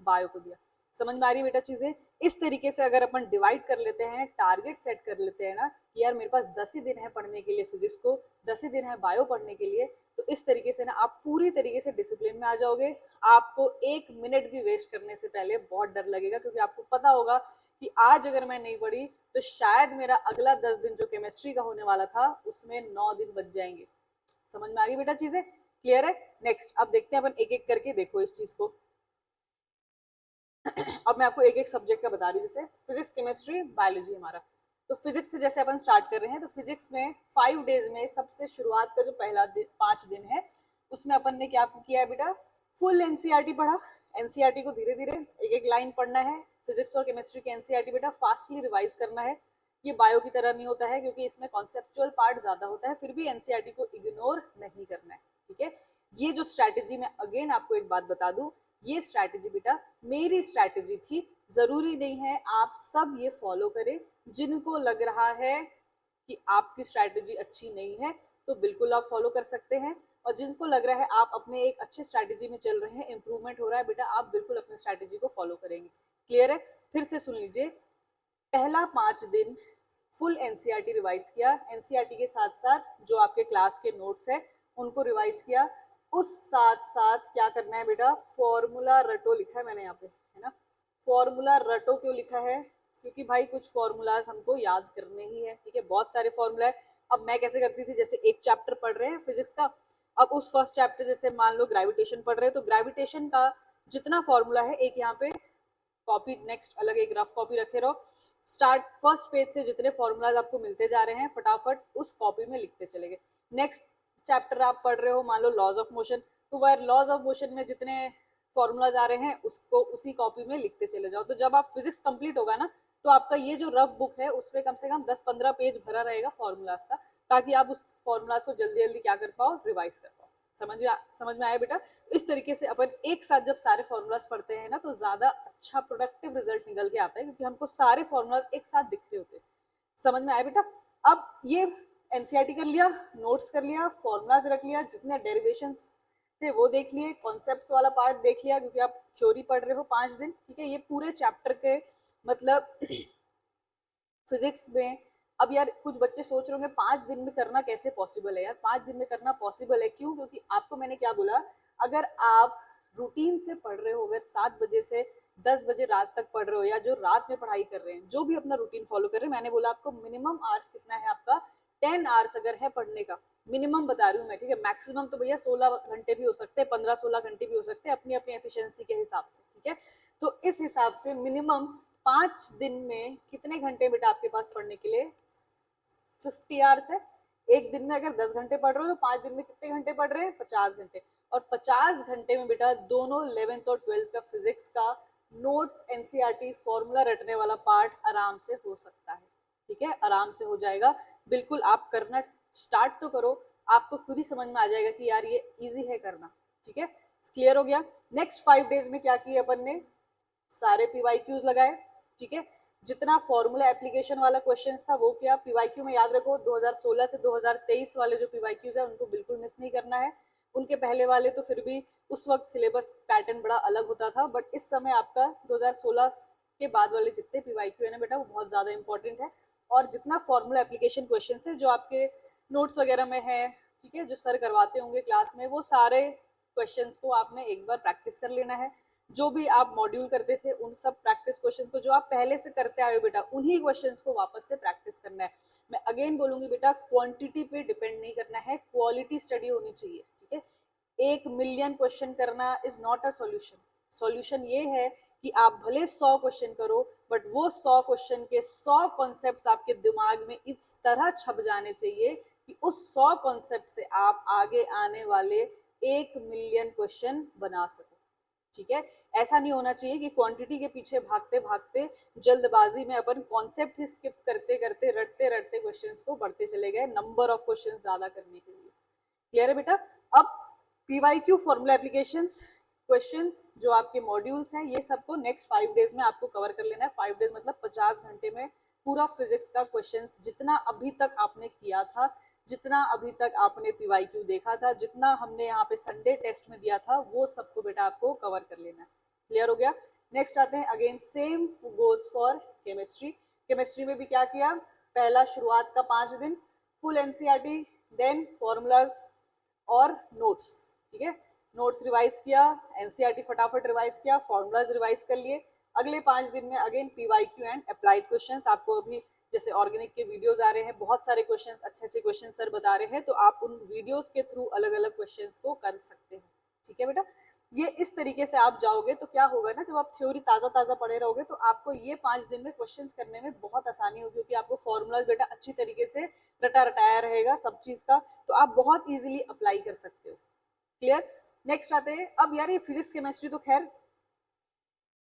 बायो को दिया। समझ में आ रही है बेटा चीजें? इस तरीके से अगर अपन डिवाइड कर लेते हैं, टारगेट सेट कर लेते हैं ना कि यार मेरे पास 10 ही दिन है पढ़ने के लिए फिजिक्स को, 10 ही दिन है बायो पढ़ने के लिए, तो इस तरीके से ना आप पूरी तरीके से डिसिप्लिन में आ जाओगे। आपको 1 मिनट भी वेस्ट करने से पहले बहुत डर लगेगा, क्योंकि आपको पता होगा कि आज अगर मैं नहीं पढ़ी तो शायद मेरा अगला 10 दिन जो केमिस्ट्री का होने वाला था उसमें 9 दिन बच जाएंगे। समझ में आ गई बेटा चीजें? क्लियर है? नेक्स्ट अब देखते हैं अपन एक एक करके, देखो इस चीज को। अब मैं आपको एक एक सब्जेक्ट का बता रही हूँ, जैसे फिजिक्स, केमिस्ट्री, बायोलॉजी हमारा। तो फिजिक्स से जैसे अपन स्टार्ट कर रहे हैं, तो फिजिक्स में 5 डेज में सबसे शुरुआत का जो पहला 5 दिन है, उसमें अपन ने क्या किया है बेटा, फुल एनसीईआरटी पढ़ा। एनसीईआरटी को धीरे धीरे एक एक लाइन पढ़ना है। फिजिक्स और केमिस्ट्री के एनसीईआरटी बेटा फास्टली रिवाइज करना है। ये बायो की तरह नहीं होता है, क्योंकि इसमें कॉन्सेप्चुअल पार्ट ज्यादा होता है, फिर भी एनसीईआरटी को इग्नोर नहीं करना है, ठीक है। ये जो स्ट्रैटेजी, मैं अगेन आपको एक बात बता दूं, ये स्ट्रैटेजी बेटा मेरी स्ट्रैटेजी थी, जरूरी नहीं है आप सब ये फॉलो करें। जिनको लग रहा है कि आपकी स्ट्रैटेजी अच्छी नहीं है तो बिल्कुल आप फॉलो कर सकते हैं, और जिनको लग रहा है आप अपने एक अच्छे स्ट्रैटेजी में चल रहे हैं, इंप्रूवमेंट हो रहा है बेटा, आप बिल्कुल अपनी स्ट्रैटेजी को फॉलो करेंगे। क्लियर है? फिर से सुन लीजिए, पहला 5 दिन फुल एनसीईआरटी रिवाइज किया, एनसीईआरटी के साथ साथ जो आपके क्लास के नोट्स है उनको रिवाइज किया। उस साथ साथ क्या करना है बेटा, फॉर्मूला रटो लिखा है मैंने यहाँ पे, है ना। फॉर्मूला रटो क्यों लिखा है? क्योंकि भाई कुछ फॉर्मूलाज हमको याद करने ही है, ठीक है, बहुत सारे फॉर्मूला है। अब मैं कैसे करती थी, जैसे एक चैप्टर पढ़ रहे हैं फिजिक्स का, अब उस फर्स्ट चैप्टर जैसे मान लो ग्रेविटेशन पढ़ रहे हैं, तो ग्रेविटेशन का जितना फॉर्मूला है एक यहाँ पे कॉपी, नेक्स्ट अलग एक रफ कॉपी रखे रहो। स्टार्ट फर्स्ट पेज से जितने फॉर्मूलाज आपको मिलते जा रहे हैं फटाफट उस कॉपी में लिखते चले गए। नेक्स्ट चैप्टर आप पढ़ रहे हो, मान लो लॉज ऑफ मोशन, तो वह लॉज ऑफ मोशन में जितने फॉर्मूलाज आ रहे हैं उसको उसी कॉपी में लिखते चले जाओ। तो जब आप फिजिक्स कंप्लीट होगा ना, तो आपका ये जो रफ बुक है उसमें कम से कम 10-15 पेज भरा रहेगा फॉर्मूलाज का, ताकि आप उस फॉर्मूलाज को जल्दी जल्दी क्या कर पाओ, रिवाइज कर पाओ। समझ में आया बेटा? इस तरीके से अपन एक साथ जब सारे फॉर्मूलाज पढ़ते हैं ना, तो ज्यादा अच्छा प्रोडक्टिव रिजल्ट निकल के आता है, क्योंकि हमको सारे फॉर्मूलाज एक साथ दिख रहे होते हैं। समझ में आया बेटा? अब ये एनसीईआरटी कर लिया, नोट्स कर लिया, फॉर्मूलाज रख लिया, जितने डेरिवेशंस थे वो देख लिए, कॉन्सेप्ट्स वाला पार्ट देख लिया क्योंकि आप थ्योरी पढ़ रहे हो 5 दिन, ठीक है। ये पूरे चैप्टर के मतलब फिजिक्स में। अब यार कुछ बच्चे सोच रहे होंगे 5 दिन में करना कैसे पॉसिबल है। यार 5 दिन में करना पॉसिबल है, क्यों? क्योंकि आपको मैंने क्या बोला, अगर आप रूटीन से पढ़ रहे हो, अगर 7 बजे से 10 बजे रात तक पढ़ रहे हो, या जो रात में पढ़ाई कर रहे हैं, जो भी अपना रूटीन फॉलो कर रहे हैं, मैंने बोला आपको मिनिमम आवर्स कितना है आपका, 10 आवर्स अगर है पढ़ने का, मिनिमम बता रही हूँ मैं, ठीक है। मैक्सिमम तो भैया 16 घंटे भी हो सकते हैं, 15-16 घंटे भी हो सकते हैं, अपनी अपनी एफिशिएंसी के हिसाब से, ठीक है। तो इस हिसाब से मिनिमम 5 दिन में कितने घंटे बेटा आपके पास पढ़ने के लिए, 50 आवर्स है। एक दिन में अगर 10 घंटे पढ़ रहे हो तो 5 दिन में कितने घंटे पढ़ रहे हैं, 50 घंटे। और 50 घंटे में बेटा दोनों 11th और 12th का फिजिक्स का नोट्स, एनसीईआरटी, फॉर्मूला रटने वाला पार्ट आराम से हो सकता है, ठीक है, आराम से हो जाएगा। बिल्कुल आप करना स्टार्ट तो करो, आपको खुद ही समझ में आ जाएगा कि यार ये इजी है करना, ठीक है। क्लियर हो गया। नेक्स्ट 5 डेज में क्या किया अपन ने, सारे पीवाईक्यूज लगाए, ठीक है। जितना फॉर्मूला एप्लीकेशन वाला क्वेश्चंस था वो किया। पीवाईक्यू में याद रखो 2016 से 2023 वाले जो पीवाईक्यूज है उनको बिल्कुल मिस नहीं करना है। उनके पहले वाले तो फिर भी उस वक्त सिलेबस पैटर्न बड़ा अलग होता था, बट इस समय आपका 2016 के बाद वाले जितने पीवाईक्यू है ना बेटा वो बहुत ज्यादा इंपॉर्टेंट है। और जितना फॉर्मूला एप्लीकेशन क्वेश्चन है जो आपके नोट्स वगैरह में है, ठीक है, जो सर करवाते होंगे क्लास में, वो सारे क्वेश्चन को आपने एक बार प्रैक्टिस कर लेना है। जो भी आप मॉड्यूल करते थे उन सब प्रैक्टिस क्वेश्चंस को जो आप पहले से करते आए हो बेटा, उन्हीं क्वेश्चंस को वापस से प्रैक्टिस करना है। मैं अगेन बोलूंगी बेटा, क्वांटिटी पे डिपेंड नहीं करना है, क्वालिटी स्टडी होनी चाहिए, ठीक है। 1 मिलियन क्वेश्चन करना is not a solution. Solution ये है कि आप भले 100 क्वेश्चन करो, बट वो 100 क्वेश्चन के 100 कॉन्सेप्ट आपके दिमाग में इस तरह छप जाने चाहिए कि उस 100 कॉन्सेप्ट से आप आगे आने वाले 1 मिलियन क्वेश्चन बना सको, ठीक है। ऐसा नहीं होना चाहिए कि क्वांटिटी के पीछे भागते भागते जल्दबाजी में अपन कॉन्सेप्ट ही स्किप करते करते रटते रटते क्वेश्चंस को बढ़ते चले गए, नंबर ऑफ क्वेश्चंस ज्यादा करने के लिए। क्लियर है बेटा। अब पीवाईक्यू, फॉर्मूला एप्लीकेशंस, क्वेश्चंस जो आपके मॉड्यूल्स हैं, ये सबको नेक्स्ट 5 डेज में आपको कवर कर लेना है। 5 डेज मतलब 50 घंटे में पूरा फिजिक्स का क्वेश्चंस जितना अभी तक आपने किया था, जितना अभी तक आपने पीवाईक्यू देखा था, जितना हमने यहाँ पे संडे टेस्ट में दिया था, वो सबको बेटा आपको कवर कर लेना है। क्लियर हो गया। नेक्स्ट आते हैं, again same goes for chemistry. Chemistry में भी क्या किया, पहला शुरुआत का 5 दिन फुल एनसीईआरटी, देन फॉर्मूलाज और नोट्स, ठीक है। नोट्स रिवाइज किया, एनसीईआरटी फटाफट रिवाइज किया, फॉर्मूलाज रिवाइज कर लिए। अगले 5 दिन में again PYQ and applied questions. आपको अभी जैसे ऑर्गेनिक के वीडियोस आ रहे हैं, बहुत सारे क्वेश्चंस, अच्छे अच्छे क्वेश्चन सर बता रहे हैं, तो आप उन वीडियोस के थ्रू अलग अलग क्वेश्चंस को कर सकते हैं, ठीक है बेटा। ये इस तरीके से आप जाओगे तो क्या होगा ना, जब आप थ्योरी ताजा ताजा पढ़े रहोगे तो आपको ये 5 दिन में क्वेश्चंस करने में बहुत आसानी होगी, क्योंकि आपको फॉर्मूलाज बेटा अच्छी तरीके से रटा रटाया रहेगा सब चीज का, तो आप बहुत इजीली अप्लाई कर सकते हो। क्लियर। नेक्स्ट आते हैं, अब यार ये फिजिक्स केमिस्ट्री तो खैर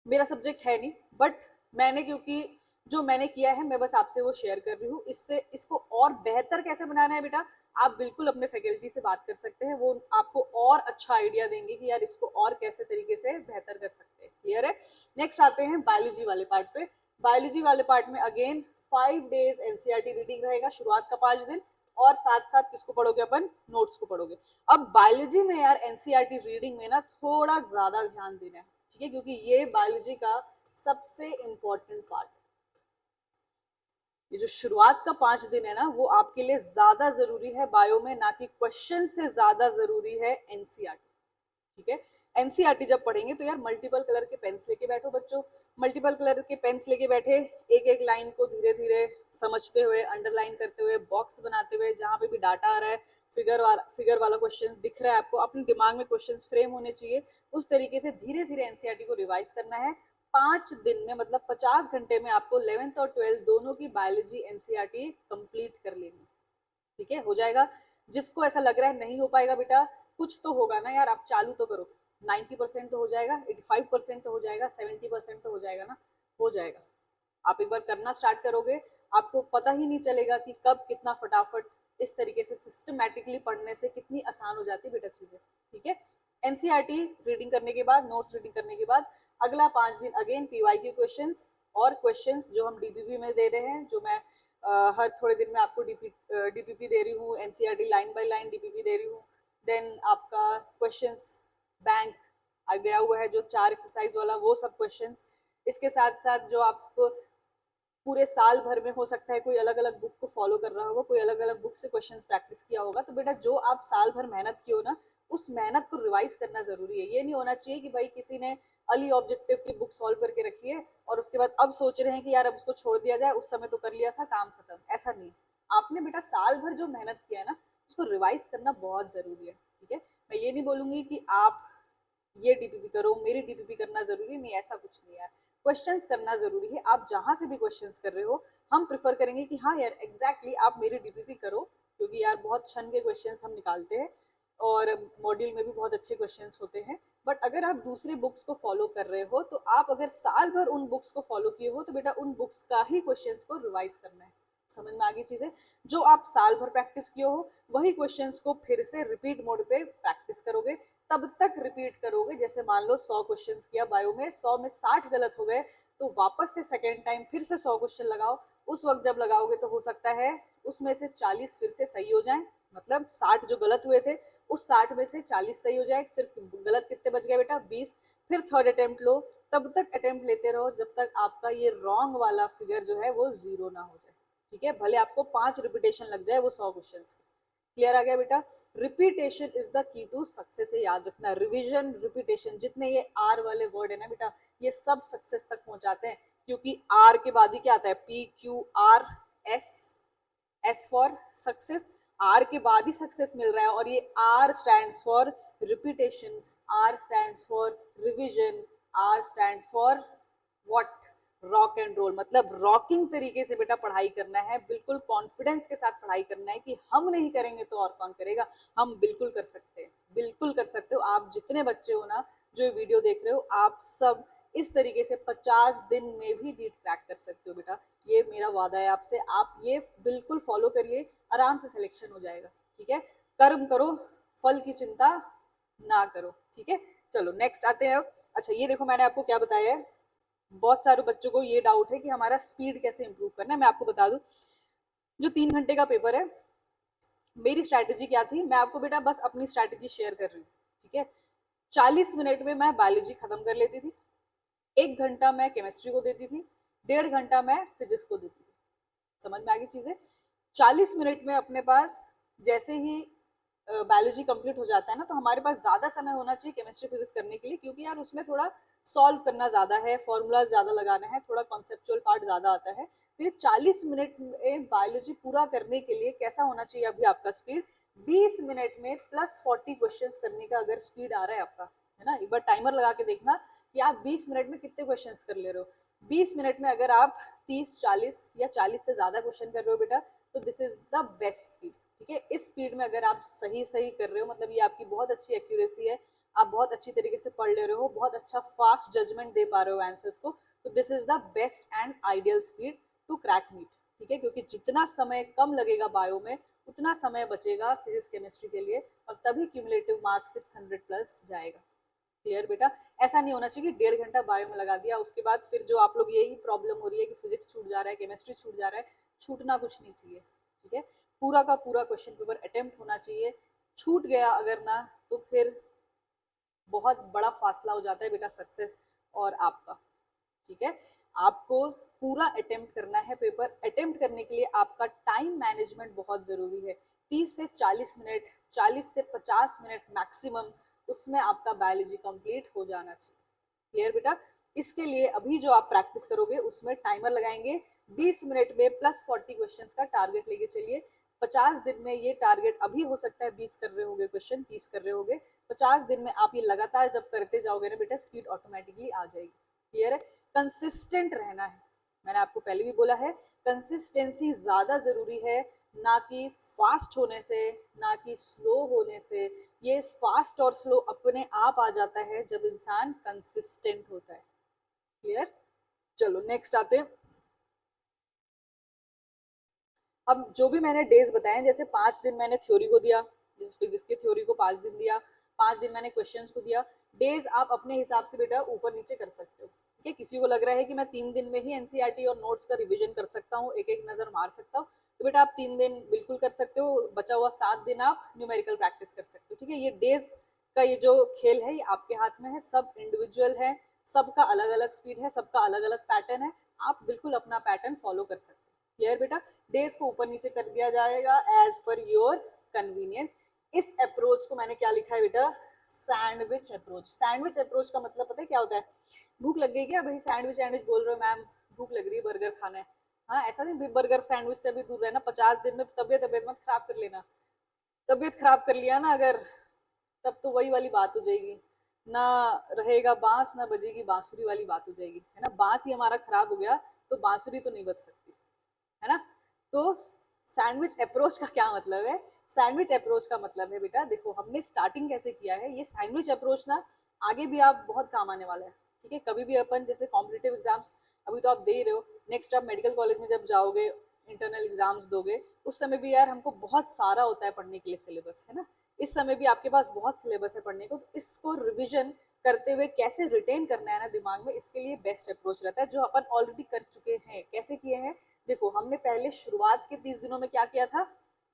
मेरा सब्जेक्ट है नहीं, बट मैंने क्योंकि जो मैंने किया है मैं बस आपसे वो शेयर कर रही हूँ। इससे इसको और बेहतर कैसे बनाना है बेटा, आप बिल्कुल अपने फैकल्टी से बात कर सकते हैं, वो आपको और अच्छा आइडिया देंगे कि यार इसको और कैसे तरीके से बेहतर कर सकते हैं। क्लियर है। नेक्स्ट आते हैं बायोलॉजी वाले पार्ट पे। बायोलॉजी वाले पार्ट में अगेन 5 डेज एनसीईआरटी रीडिंग रहेगा, शुरुआत का 5 दिन, और साथ साथ किसको पढ़ोगे अपन, नोट्स को पढ़ोगे। अब बायोलॉजी में यार एनसीईआरटी रीडिंग में ना थोड़ा ज्यादा ध्यान देना है, ठीक है, क्योंकि ये बायोलॉजी का सबसे इंपॉर्टेंट पार्ट है। ये जो शुरुआत का 5 दिन है ना, वो आपके लिए ज्यादा जरूरी है बायो में, ना कि क्वेश्चन से ज्यादा जरूरी है एनसीईआरटी, ठीक है। एनसीईआरटी जब पढ़ेंगे तो यार मल्टीपल कलर के पेन्स लेके बैठो बच्चों, मल्टीपल कलर के पेन्स लेके बैठे, एक एक लाइन को धीरे धीरे समझते हुए, अंडरलाइन करते हुए, बॉक्स बनाते हुए, जहां पे भी डाटा आ रहा है, फिगर वाला क्वेश्चन दिख रहा है आपको, अपने दिमाग में क्वेश्चन फ्रेम होने चाहिए, उस तरीके से धीरे धीरे एनसीईआरटी को रिवाइज करना है। 5 दिन में मतलब 50 घंटे में आपको 11th और 12th दोनों की बायोलॉजी एनसीईआरटी कंप्लीट कर लेनी, ठीक है, हो जाएगा। जिसको ऐसा लग रहा है नहीं हो पाएगा बेटा, कुछ तो होगा ना यार, आप चालू तो करो। 90% तो हो जाएगा, 85% तो हो जाएगा, 70% तो हो जाएगा ना, हो जाएगा। आप एक बार करना स्टार्ट करोगे, आपको पता ही नहीं चलेगा कि कब कितना फटाफट इस तरीके से सिस्टमैटिकली पढ़ने से कितनी आसान हो जाती है बेटा चीजें, ठीक है। एनसीईआरटी रीडिंग करने के बाद, नोट्स रीडिंग करने के बाद, अगला 5 दिन अगेन पीवाईक्यू क्वेश्चंस और क्वेश्चंस जो हम डीबीबी में दे रहे हैं, जो मैं हर थोड़े दिन में आपको डीपीपी दे रही हूँ, NCERT line by line DPP दे रही हूँ। देन आपका क्वेश्चंस बैंक आ गया हुआ है जो 4 एक्सरसाइज वाला, वो सब क्वेश्चंस। इसके साथ साथ जो आप पूरे साल भर में हो सकता है कोई अलग अलग बुक को फॉलो कर रहा होगा, कोई अलग अलग बुक से क्वेश्चंस प्रैक्टिस किया होगा, तो बेटा जो आप साल भर मेहनत की हो ना, उस मेहनत को रिवाइज करना जरूरी है। ये नहीं होना चाहिए कि भाई किसी ने अली ऑब्जेक्टिव की बुक सॉल्व करके रखी है और उसके बाद अब सोच रहे हैं कि यार अब उसको छोड़ दिया जाए, उस समय तो कर लिया था, काम खत्म। ऐसा नहीं, आपने बेटा साल भर जो मेहनत किया है ना, उसको रिवाइज करना बहुत जरूरी है। ठीक है, मैं ये नहीं बोलूंगी कि आप ये डीपीपी करो, मेरी डीपीपी करना जरूरी नहीं, ऐसा कुछ नहीं है। क्वेश्चंस करना जरूरी है। आप जहां से भी क्वेश्चंस कर रहे हो, हम प्रिफर करेंगे कि हाँ यार एग्जैक्टली आप मेरी डीपीपी करो, क्योंकि यार बहुत छन के क्वेश्चंस हम निकालते हैं और मॉड्यूल में भी बहुत अच्छे क्वेश्चंस होते हैं। बट अगर आप दूसरे बुक्स को फॉलो कर रहे हो, तो आप अगर साल भर उन बुक्स को फॉलो किए हो, तो बेटा उन बुक्स का ही क्वेश्चंस को रिवाइज करना है। समझ में आ गई चीजें? जो आप साल भर प्रैक्टिस किए हो, वही क्वेश्चंस को फिर से रिपीट मोड पे प्रैक्टिस करोगे, तब तक रिपीट करोगे। जैसे मान लो 100 क्वेश्चंस किया बायो में, 100 में 60 गलत हो गए, तो वापस से सेकेंड टाइम फिर से 100 क्वेश्चन लगाओ। उस वक्त जब लगाओगे तो हो सकता है उसमें से 40 फिर से सही हो जाए, मतलब 60 जो गलत हुए थे उस 60 में से 40 सही हो जाए। सिर्फ गलत कितने बच गए बेटा? 20। फिर थर्ड अटेम्प्ट लो, तब तक अटेम्प्ट लेते रहो जब तक आपका ये रॉन्ग वाला फिगर जो है वो 0 ना हो जाए। ठीक है, भले आपको 5 रिपीटेशन लग जाए वो 100 क्वेश्चन। क्लियर आ गया बेटा? Repetition is the key to success है, याद रखना। रिवीजन, रिपीटेशन, जितने ये आर वाले वर्ड है ना बेटा, ये सब सक्सेस तक पहुंचाते हैं। क्योंकि आर के बाद ही क्या आता है? P Q R S, S for success. R के बाद ही सक्सेस मिल रहा है, और ये R stands for repetition, R stands for revision, R stands for what? Rock and roll. मतलब रॉकिंग तरीके से बेटा पढ़ाई करना है, बिल्कुल कॉन्फिडेंस के साथ पढ़ाई करना है कि हम नहीं करेंगे तो और कौन करेगा। हम बिल्कुल कर सकते हैं, बिल्कुल कर सकते हो। आप जितने बच्चे हो ना जो ये वीडियो देख रहे हो, आप सब इस तरीके से 50 दिन में भी नीट क्रैक कर सकते हो बेटा। ये मेरा वादा है आपसे, आप ये बिल्कुल फॉलो करिए, आराम से सिलेक्शन हो जाएगा। ठीक है, कर्म करो, फल की चिंता ना करो। ठीक है, चलो नेक्स्ट आते हैं अब। अच्छा ये देखो, मैंने आपको क्या बताया है, बहुत सारे बच्चों को ये डाउट है कि हमारा स्पीड कैसे इंप्रूव करना है। मैं आपको बता दूं, जो 3 घंटे का पेपर है, मेरी स्ट्रैटेजी क्या थी, मैं आपको बेटा बस अपनी स्ट्रैटेजी शेयर कर रही हूँ। ठीक है, 40 मिनट में मैं बायोलॉजी खत्म कर लेती थी, 1 घंटा मैं केमिस्ट्री को देती थी, 1.5 घंटा मैं फिजिक्स को देती थी। समझ में आ गई चीजें? 40 मिनट में अपने पास जैसे ही बायोलॉजी कंप्लीट हो जाता है ना, तो हमारे पास ज्यादा समय होना चाहिए केमिस्ट्री फिजिक्स करने के लिए, क्योंकि यार उसमें थोड़ा सॉल्व करना ज्यादा है, फॉर्मूलाज ज्यादा लगाना है, थोड़ा कॉन्सेप्चुअल पार्ट ज्यादा आता है। तो ये 40 मिनट में बायोलॉजी पूरा करने के लिए कैसा होना चाहिए अभी आपका स्पीड? 20 मिनट में प्लस 40 क्वेश्चन करने का अगर स्पीड आ रहा है आपका, है ना, एक बार टाइमर लगा के देखना कि आप 20 मिनट में कितने क्वेश्चन कर ले रहे हो। 20 मिनट में अगर आप 30, 40 या 40 से ज्यादा क्वेश्चन कर रहे हो बेटा, तो this is the best speed. ठीक है, इस स्पीड में अगर आप सही सही कर रहे हो, मतलब ये आपकी बहुत अच्छी एक्यूरेसी है, आप बहुत अच्छी तरीके से पढ़ ले रहे हो, बहुत अच्छा फास्ट जजमेंट दे पा रहे हो आंसर्स को, तो this is the best and ideal speed to crack NEET. ठीक है, क्योंकि जितना समय कम लगेगा बायो में, उतना समय बचेगा फिजिक्स केमिस्ट्री के लिए, और तभी क्यूमुलेटिव मार्क्स 600 प्लस जाएगा। क्लियर बेटा? ऐसा नहीं होना चाहिए कि 1.5 घंटा बायो में लगा दिया, उसके बाद फिर जो आप लोग यही प्रॉब्लम हो रही है कि फिजिक्स छूट जा रहा है, केमिस्ट्री छूट जा रहा है। छूटना कुछ नहीं चाहिए। ठीक है, पूरा का पूरा क्वेश्चन पेपर अटेम्प्ट होना चाहिए। छूट गया अगर ना, तो फिर बहुत बड़ा फासला हो जाता है बेटा सक्सेस और आपका। ठीक है, आपको पूरा अटेम्प्ट करना है पेपर। अटेम्प्ट करने के लिए आपका टाइम मैनेजमेंट बहुत जरूरी है। 30 से 40 मिनट, 40 से 50 मिनट मैक्सिमम, उसमें आपका बायोलॉजी कंप्लीट हो जाना चाहिए। क्लियर बेटा? इसके लिए अभी जो आप प्रैक्टिस करोगे उसमें टाइमर लगाएंगे, 20 मिनट में प्लस 40 क्वेश्चंस का टारगेट लेके चलिए। 50 दिन में ये टारगेट, अभी हो सकता है 20 कर रहे होगे क्वेश्चन, 30 कर रहे होगे, 50 दिन में आप ये लगातार जब करते जाओगे ना बेटा, स्पीड ऑटोमेटिकली आ जाएगी। क्लियर है? कंसिस्टेंट रहना है, मैंने आपको पहले भी बोला है, कंसिस्टेंसी ज्यादा जरूरी है, ना कि फास्ट होने से, ना कि स्लो होने से। ये फास्ट और स्लो अपने आप आ जाता है जब इंसान कंसिस्टेंट होता है। क्लियर? चलो नेक्स्ट आते हैं। अब जो भी मैंने डेज बताए, जैसे 5 दिन मैंने थ्योरी को दिया, जैसे फिजिक्स की थ्योरी को 5 दिन दिया, 5 दिन मैंने क्वेश्चंस को दिया। डेज आप अपने हिसाब से बेटा ऊपर नीचे कर सकते हो। ठीक है, किसी को लग रहा है कि मैं 3 दिन में ही एनसीईआरटी और नोट्स का रिवीजन कर सकता हूँ, एक एक नजर मार सकता हूँ, तो बेटा आप 3 दिन बिल्कुल कर सकते हो, बचा हुआ 7 दिन आप न्यूमेरिकल प्रैक्टिस कर सकते हो। ठीक है, ये डेज का ये जो खेल है ये आपके हाथ में है, सब इंडिविजुअल है, सबका अलग अलग स्पीड है, सबका अलग अलग पैटर्न है, आप बिल्कुल अपना पैटर्न फॉलो कर सकते हो। क्लियर बेटा, डेज को ऊपर नीचे कर दिया जाएगा एज पर योर कन्वीनियंस। इस अप्रोच को मैंने क्या लिखा है बेटा, सैंडविच अप्रोच। सैंडविच अप्रोच का मतलब पता है क्या होता है, भूख लग गई क्या भाई, सैंडविच सैंडविच बोल रहे हो मैम, भूख लग रही है, बर्गर खाना है। हाँ ऐसा नहीं, बर्गर सैंडविच से भी दूर रहना, 50 दिन में तबियत मत खराब कर लेना, तबियत खराब कर लिया ना अगर, तब तो वही वाली बात हो जाएगी, ना रहेगा बांस ना बजेगी बांसुरी वाली बात हो जाएगी, है ना। बांस ही हमारा खराब हो गया तो बांसुरी तो नहीं बज सकती, है ना। तो सैंडविच अप्रोच का क्या मतलब है, सैंडविच अप्रोच का मतलब है बेटा, देखो हमने स्टार्टिंग कैसे किया है, ये सैंडविच अप्रोच ना आगे भी आप बहुत काम आने वाला है। ठीक है, कभी भी अपन जैसे कॉम्पिटिटिव एग्जाम्स अभी तो आप दे ही रहे हो, नेक्स्ट आप मेडिकल कॉलेज में जब जाओगे इंटरनल एग्जाम्स दोगे, उस समय भी यार हमको बहुत सारा होता है पढ़ने के लिए सिलेबस, है ना। इस समय भी आपके पास बहुत सिलेबस है पढ़ने को, तो इसको रिविजन करते हुए कैसे रिटेन करना है ना दिमाग में, इसके लिए बेस्ट अप्रोच रहता है जो अपन ऑलरेडी कर चुके हैं। कैसे किए हैं, देखो हमने पहले शुरुआत के 30 दिनों में क्या किया था,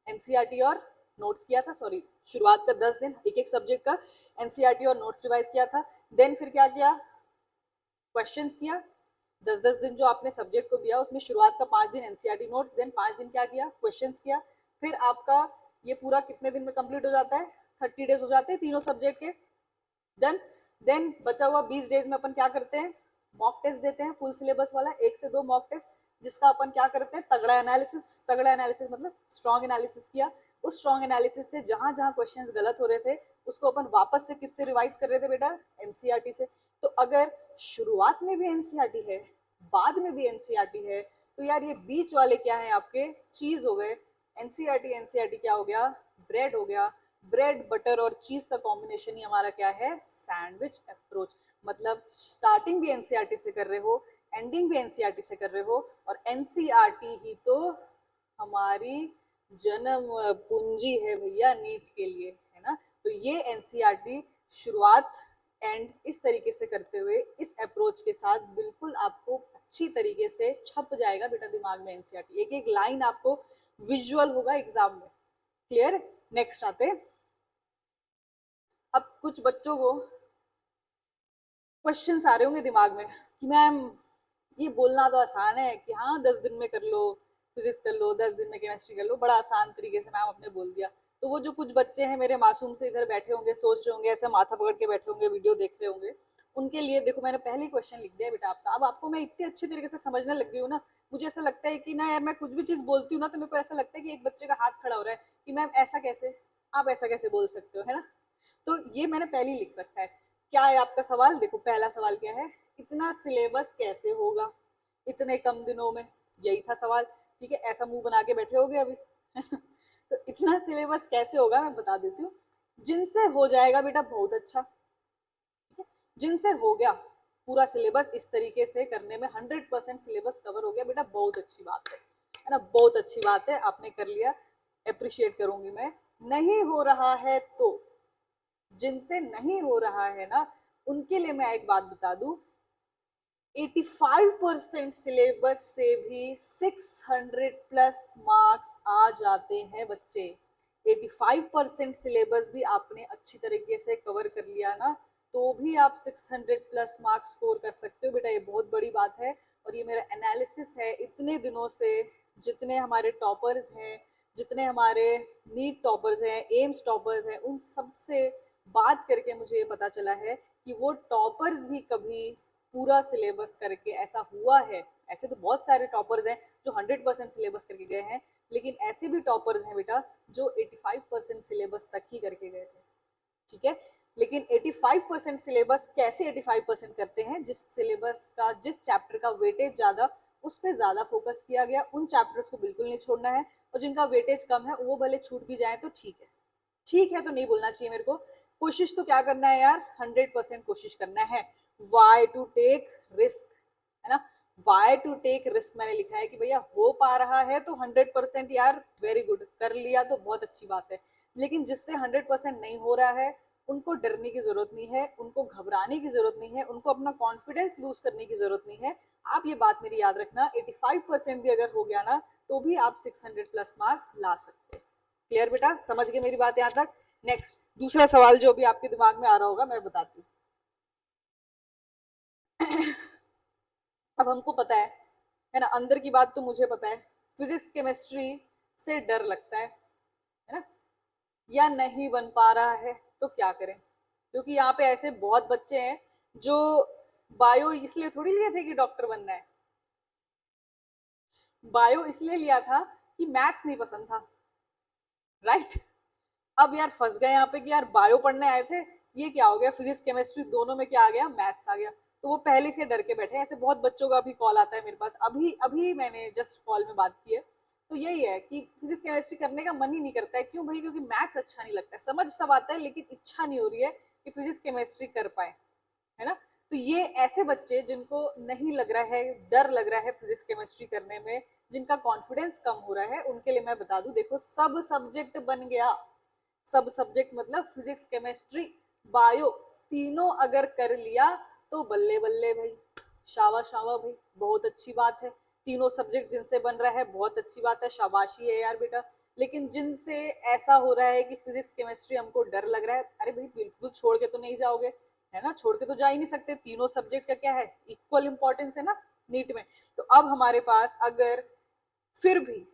एनसीईआरटी और नोट्स किया था, सॉरी शुरुआत का 10 दिन एक एक सब्जेक्ट का एनसीईआरटी और नोट्स रिवाइज किया था। देन फिर क्या किया, क्वेश्चंस किया, 10-10 दिन जो आपने सब्जेक्ट को दिया उसमें शुरुआत का 5 दिन एनसीईआरटी नोट्स, देन 5 दिन क्या किया, क्वेश्चंस किया। फिर आपका ये पूरा कितने दिन में कंप्लीट हो जाता है, 30 डेज हो जाते हैं तीनों सब्जेक्ट के, डन। देन बचा हुआ 20 डेज में अपन क्या करते हैं, मॉक टेस्ट देते हैं फुल सिलेबस वाला, 1 से 2 मॉक टेस्ट, जिसका अपन क्या करते हैं, तगड़ा एनालिसिस। तगड़ा एनालिसिस मतलब स्ट्रॉन्ग एनालिसिस किया, उस स्ट्रॉन्ग एनालिसिस से जहां जहां क्वेश्चंस गलत हो रहे थे उसको अपन वापस से किससे रिवाइज कर रहे थे बेटा, एनसीईआरटी से। तो अगर शुरुआत में भी एनसीईआरटी है, बाद में भी एनसीईआरटी है, तो यार ये बीच वाले क्या है आपके, चीज हो गए। एनसीईआरटी एनसीईआरटी क्या हो गया, ब्रेड हो गया। ब्रेड बटर और चीज का कॉम्बिनेशन ही हमारा क्या है, सैंडविच अप्रोच। मतलब स्टार्टिंग भी एनसीईआरटी से कर रहे हो, एंडिंग भी एनसीईआरटी से कर रहे हो, और एनसीईआरटी ही तो हमारी जन्म पूंजी है भैया नीट के लिए, है ना। तो ये एनसीईआरटी शुरुआत एंड इस तरीके से करते हुए इस अप्रोच के साथ बिल्कुल आपको अच्छी तरीके से छप जाएगा बेटा दिमाग में एनसीईआरटी, एक एक लाइन आपको विजुअल होगा एग्जाम में। क्लियर, नेक्स्ट आते। अब कुछ बच्चों को क्वेश्चंस आ रहे होंगे दिमाग में कि मैम ये बोलना तो आसान है कि हाँ 10 दिन में कर लो फिजिक्स कर लो, 10 दिन में केमिस्ट्री कर लो, बड़ा आसान तरीके से मैम आपने बोल दिया। तो वो जो कुछ बच्चे हैं मेरे मासूम से इधर बैठे होंगे, सोच रहे होंगे, ऐसा माथा पकड़ के बैठे होंगे, वीडियो देख रहे होंगे, उनके लिए देखो मैंने पहले क्वेश्चन लिख दिया बेटा आपका। अब आपको मैं इतनी अच्छी तरीके से समझने लग गई हूँ ना, मुझे ऐसा लगता है कि ना यार मैं कुछ भी चीज बोलती हूँ ना तो मेरे को ऐसा लगता है कि एक बच्चे का हाथ खड़ा हो रहा है कि मैम ऐसा कैसे, आप ऐसा कैसे बोल सकते हो, है ना। तो ये मैंने पहले ही लिख रखा है। क्या है आपका सवाल, देखो पहला सवाल क्या है, इतना सिलेबस कैसे होगा इतने कम दिनों में, यही था सवाल। ठीक है, ऐसा मुंह बना के बैठे होगे अभी तो इतना सिलेबस कैसे होगा मैं बता देती हूँ। जिनसे हो जाएगा बेटा बहुत अच्छा, ठीक है, जिनसे हो गया पूरा सिलेबस इस तरीके से करने में 100% सिलेबस कवर हो गया बेटा, बहुत अच्छी बात है ना, बहुत अच्छी बात है, आपने कर लिया, अप्रिशिएट करूंगी मैं। नहीं हो रहा है तो, जिनसे नहीं हो रहा है ना उनके लिए मैं एक बात बता दूं, 85% सिलेबस से भी 600 प्लस मार्क्स आ जाते हैं बच्चे। 85% सिलेबस भी आपने अच्छी तरीके से कवर कर लिया ना तो भी आप 600 प्लस मार्क्स स्कोर कर सकते हो बेटा, ये बहुत बड़ी बात है। और ये मेरा एनालिसिस है इतने दिनों से, जितने हमारे टॉपर्स हैं, जितने हमारे नीट टॉपर्स हैं, एम्स टॉपर्स हैं, उन सब से बात करके मुझे ये पता चला है कि वो टॉपर्स भी कभी पूरा सिलेबस करके ऐसा हुआ है। ऐसे तो बहुत सारे टॉपर्स हैं जो 100% सिलेबस करके गए हैं, लेकिन ऐसे भी टॉपर्स हैं बेटा जो 85% सिलेबस तक ही करके गए थे। ठीक है, लेकिन 85% सिलेबस कैसे 85% करते हैं, जिस सिलेबस का जिस चैप्टर का वेटेज ज्यादा उस पर ज्यादा फोकस किया गया, उन चैप्टर्स को बिल्कुल नहीं छोड़ना है, और जिनका वेटेज कम है वो भले छूट भी जाए तो ठीक है, ठीक है तो नहीं बोलना चाहिए मेरे को। कोशिश तो क्या करना है यार, 100% कोशिश करना है। वाई टू टेक रिस्क, है ना, वाई टू टेक रिस्क मैंने लिखा है कि भैया हो पा रहा है तो 100% यार वेरी गुड, कर लिया तो बहुत अच्छी बात है। लेकिन जिससे 100% नहीं हो रहा है उनको डरने की जरूरत नहीं है, उनको घबराने की जरूरत नहीं है, उनको अपना कॉन्फिडेंस लूज करने की जरूरत नहीं है। आप ये बात मेरी याद रखना, 85% भी अगर हो गया ना तो भी आप 600 प्लस मार्क्स ला सकते हैं। क्लियर बेटा, समझ गए मेरी बात यहाँ तक? नेक्स्ट दूसरा सवाल जो भी आपके दिमाग में आ रहा होगा मैं बताती हूँ। अब हमको पता है ना, अंदर की बात तो मुझे पता है, फिजिक्स केमिस्ट्री से डर लगता है ना, या नहीं बन पा रहा है तो क्या करें? क्योंकि यहाँ पे ऐसे बहुत बच्चे हैं जो बायो इसलिए थोड़ी लिए थे कि डॉक्टर बनना है, बायो इसलिए लिया था कि मैथ्स नहीं पसंद था, राइट? अब यार फंस गए यहाँ पे कि यार बायो पढ़ने आए थे, ये क्या हो गया, फिजिक्स केमिस्ट्री दोनों में क्या आ गया, मैथ्स आ गया, तो वो पहले से डर के बैठे हैं। ऐसे बहुत बच्चों का अभी कॉल आता है मेरे पास, अभी अभी मैंने जस्ट कॉल में बात की है। तो यही है कि फिजिक्स केमिस्ट्री करने का मन ही नहीं करता है। क्यों भाई? क्योंकि मैथ्स अच्छा नहीं लगता है, समझ सब आता है लेकिन इच्छा नहीं हो रही है कि फिजिक्स केमिस्ट्री कर पाए, है ना? तो ये ऐसे बच्चे जिनको नहीं लग रहा है, डर लग रहा है फिजिक्स केमिस्ट्री करने में, जिनका कॉन्फिडेंस कम हो रहा है, उनके लिए मैं बता दूं, देखो सब सब्जेक्ट बन गया, सब सब्जेक्ट मतलब फिजिक्स केमिस्ट्री बायो तीनों अगर कर लिया तो बल्ले बल्ले भाई, शाबा शाबा भाई, बहुत अच्छी बात है। तीनों सब्जेक्ट जिनसे बन रहा है बहुत अच्छी बात है, शाबाशी है यार बेटा। लेकिन जिनसे ऐसा हो रहा है कि फिजिक्स केमिस्ट्री हमको डर लग रहा है, अरे भाई बिल्कुल छोड़ के तो नहीं जाओगे, है ना? छोड़ के तो जा ही नहीं सकते, तीनों सब्जेक्ट का क्या है, इक्वल इंपॉर्टेंस है ना नीट में। तो अब हमारे पास अगर फिर भी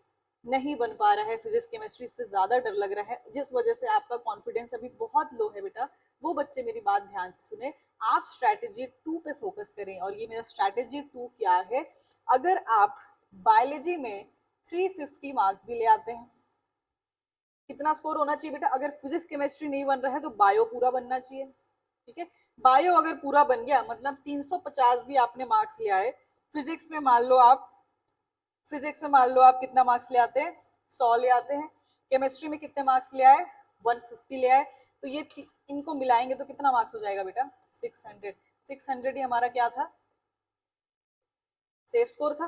नहीं बन पा रहा है, फिजिक्स केमिस्ट्री से ज्यादा डर लग रहा है, जिस वजह से आपका कॉन्फिडेंस अभी बहुत लो है बेटा, वो बच्चे मेरी बात ध्यान से सुने। आप स्ट्रैटेजी 2 पे फोकस करें, और ये मेरा स्ट्रैटेजी 2 क्या है? अगर आप बायोलॉजी में 350 मार्क्स भी ले आते हैं, कितना स्कोर होना चाहिए बेटा? अगर फिजिक्स केमिस्ट्री नहीं बन रहा है तो बायो पूरा बनना चाहिए, ठीक है? बायो अगर पूरा बन गया मतलब 350 भी आपने मार्क्स ले आए। फिजिक्स में मान लो आप, फिजिक्स में मान लो आप कितना मार्क्स ले आते हैं, 100 ले आते हैं। केमिस्ट्री में कितने मार्क्स ले आए, 150 ले आए। तो ये इनको मिलाएंगे तो कितना मार्क्स हो जाएगा बेटा, 600। 600 ही हमारा क्या था, सेफ स्कोर था,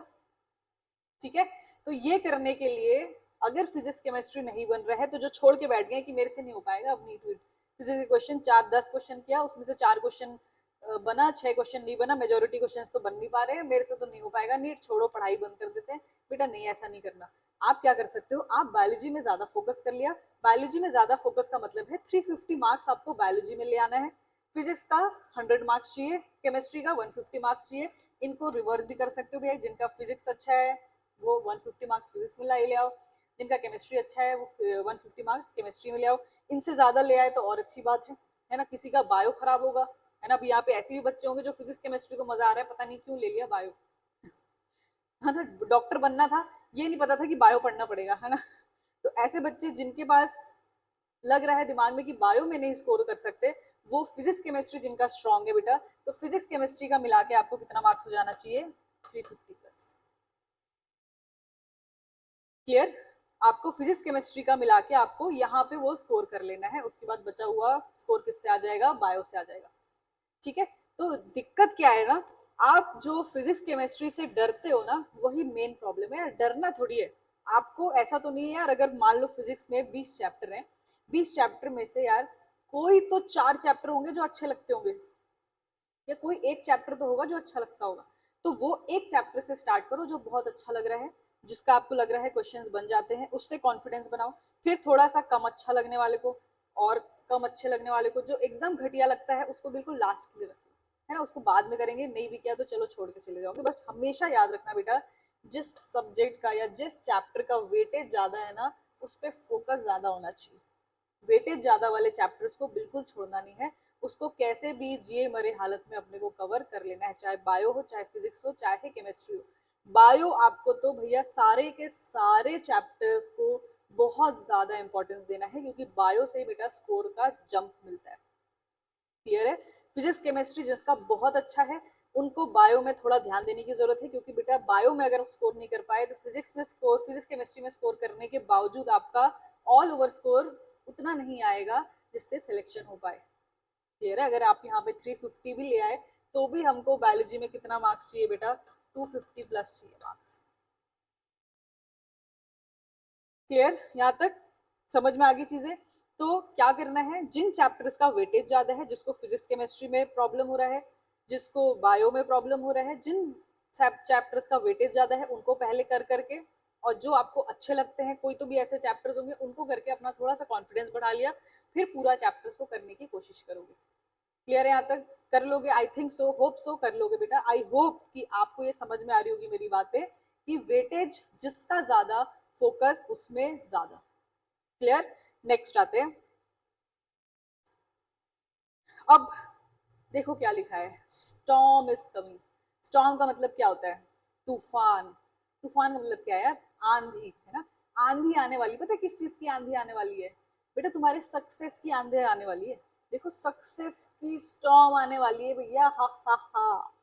ठीक है? तो ये करने के लिए अगर फिजिक्स केमिस्ट्री नहीं बन रहा है तो जो छोड़ के बैठ गए कि मेरे से नहीं हो पाएगा, अब नीट फिजिक्स के क्वेश्चन 10 क्वेश्चन किया, उसमें से 4 क्वेश्चन बना, 6 क्वेश्चन नहीं बना, मेजोरिटी क्वेश्चन तो बन नहीं पा रहे हैं, मेरे से तो नहीं हो पाएगा, नीट छोड़ो, पढ़ाई बंद कर देते हैं। बेटा नहीं, ऐसा नहीं करना। आप क्या कर सकते हो, आप बायोलॉजी में ज्यादा फोकस कर लिया। बायोलॉजी में ज्यादा फोकस का मतलब है 350 मार्क्स आपको बायोलॉजी में ले आना है। फिजिक्स का 100 मार्क्स चाहिए, केमिस्ट्री का 150 मार्क्स चाहिए। इनको रिवर्स भी कर सकते हो भैया, जिनका फिजिक्स अच्छा है वो 150 मार्क्स फिजिक्स में ले आओ, जिनका केमिस्ट्री अच्छा है वो 150 मार्क्स केमिस्ट्री में ले आओ। इनसे ज्यादा ले आए तो और अच्छी बात है ना? किसी का बायो खराब होगा, है ना? अभी यहाँ पे ऐसे भी बच्चे होंगे जो फिजिक्स केमिस्ट्री को मजा आ रहा है, पता नहीं क्यों ले लिया बायो, है ना? डॉक्टर बनना था, ये नहीं पता था कि बायो पढ़ना पड़ेगा, है ना? तो ऐसे बच्चे जिनके पास लग रहा है दिमाग में कि बायो में नहीं स्कोर कर सकते, वो फिजिक्स केमिस्ट्री जिनका स्ट्रॉन्ग है बेटा, तो फिजिक्स केमिस्ट्री का मिला के आपको कितना मार्क्स हो जाना चाहिए, 350 प्लस। क्लियर? आपको फिजिक्स केमिस्ट्री का मिला के आपको यहाँ पे वो स्कोर कर लेना है, उसके बाद बचा हुआ स्कोर किससे आ जाएगा, बायो से आ जाएगा, ठीक है? तो दिक्कत क्या है ना, आप जो फिजिक्स केमिस्ट्री से डरते हो ना, वही मेन प्रॉब्लम है यार। डरना थोड़ी है आपको, ऐसा तो नहीं है यार, अगर मान लो फिजिक्स में 20 चैप्टर हैं, 20 चैप्टर में से यार कोई तो 4 चैप्टर होंगे जो अच्छे लगते होंगे, या कोई एक चैप्टर तो होगा जो अच्छा लगता होगा। तो वो एक चैप्टर से स्टार्ट करो जो बहुत अच्छा लग रहा है, जिसका आपको लग रहा है क्वेश्चंस बन जाते हैं, उससे कॉन्फिडेंस बनाओ। फिर थोड़ा सा कम अच्छा लगने वाले को, और कम अच्छे लगने वाले को, जो एकदम घटिया लगता है उसको बिल्कुल लास्ट के लिए रखो, है ना? उसको बाद में करेंगे, नहीं भी किया तो चलो छोड़ के चले जाओगे। बस हमेशा याद रखना बेटा, जिस सब्जेक्ट का या जिस चैप्टर का वेटेज ज्यादा है ना, उस पर फोकस ज्यादा होना चाहिए। वेटेज ज्यादा वाले चैप्टर्स को बिल्कुल छोड़ना नहीं है, उसको कैसे भी जिए मरे हालत में अपने को कवर कर लेना है, चाहे बायो हो, चाहे फिजिक्स हो, चाहे केमिस्ट्री हो। बायो आपको तो भैया सारे के सारे चैप्टर्स को बहुत ज्यादा इंपॉर्टेंस देना है, क्योंकि बायो से बेटा स्कोर का जंप मिलता है। क्लियर है? फिजिक्स केमिस्ट्री जिसका बहुत अच्छा है उनको बायो में थोड़ा ध्यान देने की जरूरत है, क्योंकि बेटा बायो में अगर स्कोर नहीं कर पाए तो फिजिक्स में स्कोर, फिजिक्स केमिस्ट्री में स्कोर करने के बावजूद आपका ऑल ओवर स्कोर उतना नहीं आएगा जिससे सिलेक्शन हो पाए। क्लियर है? अगर आप यहाँ पे 350 भी ले आए तो भी हमको बायोलॉजी में कितना मार्क्स चाहिए बेटा, 250 प्लस चाहिए मार्क्स। क्लियर? यहाँ तक समझ में आ गई चीजें? तो क्या करना है, जिन चैप्टर्स का वेटेज ज्यादा है, जिसको फिजिक्स केमिस्ट्री में प्रॉब्लम हो रहा है, जिसको बायो में प्रॉब्लम हो रहा है, जिन चैप्टर्स का वेटेज ज्यादा है उनको पहले कर करके, और जो आपको अच्छे लगते हैं, कोई तो भी ऐसे चैप्टर्स होंगे उनको करके अपना थोड़ा सा कॉन्फिडेंस बढ़ा लिया, फिर पूरा चैप्टर्स को करने की कोशिश करोगे। क्लियर है यहाँ तक? कर लोगे, I think so, hope so कर लोगे बेटा। आई होप कि आपको ये समझ में आ रही होगी मेरी बातें कि वेटेज जिसका ज्यादा, फोकस उसमें ज्यादा। क्लियर? नेक्स्ट आते हैं। अब देखो क्या लिखा है, स्टॉर्म इज कमिंग। स्टॉर्म का मतलब क्या होता है? तूफान। तूफान का मतलब क्या है यार? आंधी, है ना? आंधी आने वाली। पता है किस चीज की आंधी आने वाली है? बेटा तुम्हारे सक्सेस की आंधी आने वाली है। देखो, सक्सेस की स्टॉर्म आने वाली है भैया, हा हा हा।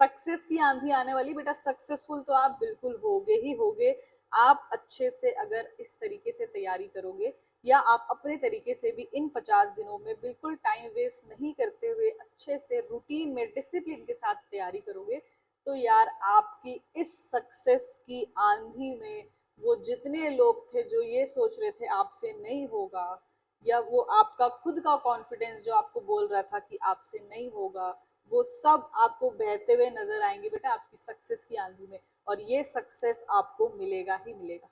सक्सेस की आंधी आने वाली बेटा। सक्सेसफुल तो आप बिल्कुल होगे ही होगे, आप अच्छे से अगर इस तरीके से तैयारी करोगे, या आप अपने तरीके से भी इन 50 दिनों में बिल्कुल टाइम वेस्ट नहीं करते हुए अच्छे से रूटीन में डिसिप्लिन के साथ तैयारी करोगे, तो यार आपकी इस सक्सेस की आंधी में वो जितने लोग थे जो ये सोच रहे थे आपसे नहीं होगा, या वो आपका खुद का कॉन्फिडेंस जो आपको बोल रहा था कि आपसे नहीं होगा, वो सब आपको बहते हुए नजर आएंगे बेटा आपकी सक्सेस की आंधी में, और ये सक्सेस आपको मिलेगा ही मिलेगा।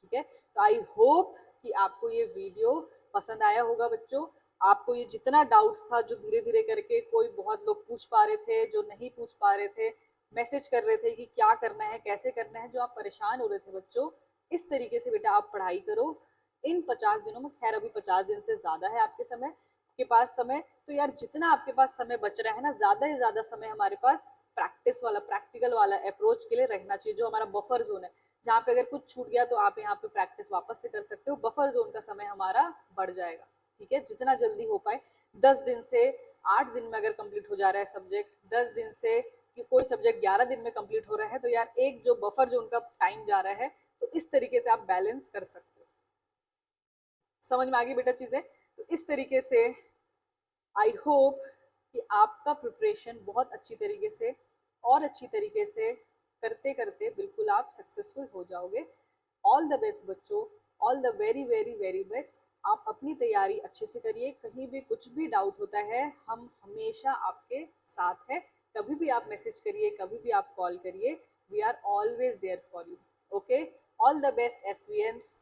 ठीक है? तो आई होप कि आपको ये वीडियो पसंद आया होगा बच्चों। आपको ये जितना डाउट्स था, जो धीरे धीरे करके कोई बहुत लोग पूछ पा रहे थे, जो नहीं पूछ पा रहे थे, मैसेज कर रहे थे कि क्या करना है, कैसे करना है, जो आप परेशान हो रहे थे बच्चों, इस तरीके से बेटा आप पढ़ाई करो इन 50 दिनों में। खैर अभी 50 दिन से ज्यादा है आपके समय के पास समय, तो यार जितना आपके पास समय बच रहा है ना, ज्यादा से ज्यादा समय हमारे पास प्रैक्टिस वाला, प्रैक्टिकल वाला अप्रोच के लिए रहना चाहिए, जो हमारा बफर जोन है, जहाँ पे अगर कुछ छूट गया तो आप यहाँ पे प्रैक्टिस वापस से कर सकते हो, बफर जोन का समय हमारा बढ़ जाएगा। ठीक है? जितना जल्दी हो पाए, 10 दिन से 8 दिन में अगर कंप्लीट हो जा रहा है सब्जेक्ट, 10 दिन से कि कोई सब्जेक्ट 11 दिन में कंप्लीट हो रहा है, तो यार एक जो बफर जोन का टाइम जा रहा है, तो इस तरीके से आप बैलेंस कर सकते हो। समझ में आ गई बेटा चीजें? तो इस तरीके से आई होप कि आपका प्रिपरेशन बहुत अच्छी तरीके से और अच्छी तरीके से करते करते बिल्कुल आप सक्सेसफुल हो जाओगे। ऑल द बेस्ट बच्चों, all the very very very best. आप अपनी तैयारी अच्छे से करिए, कहीं भी कुछ भी डाउट होता है हम हमेशा आपके साथ हैं। कभी भी आप मैसेज करिए, कभी भी आप कॉल करिए, we are always there for you. Okay? All the best एसवीएंस।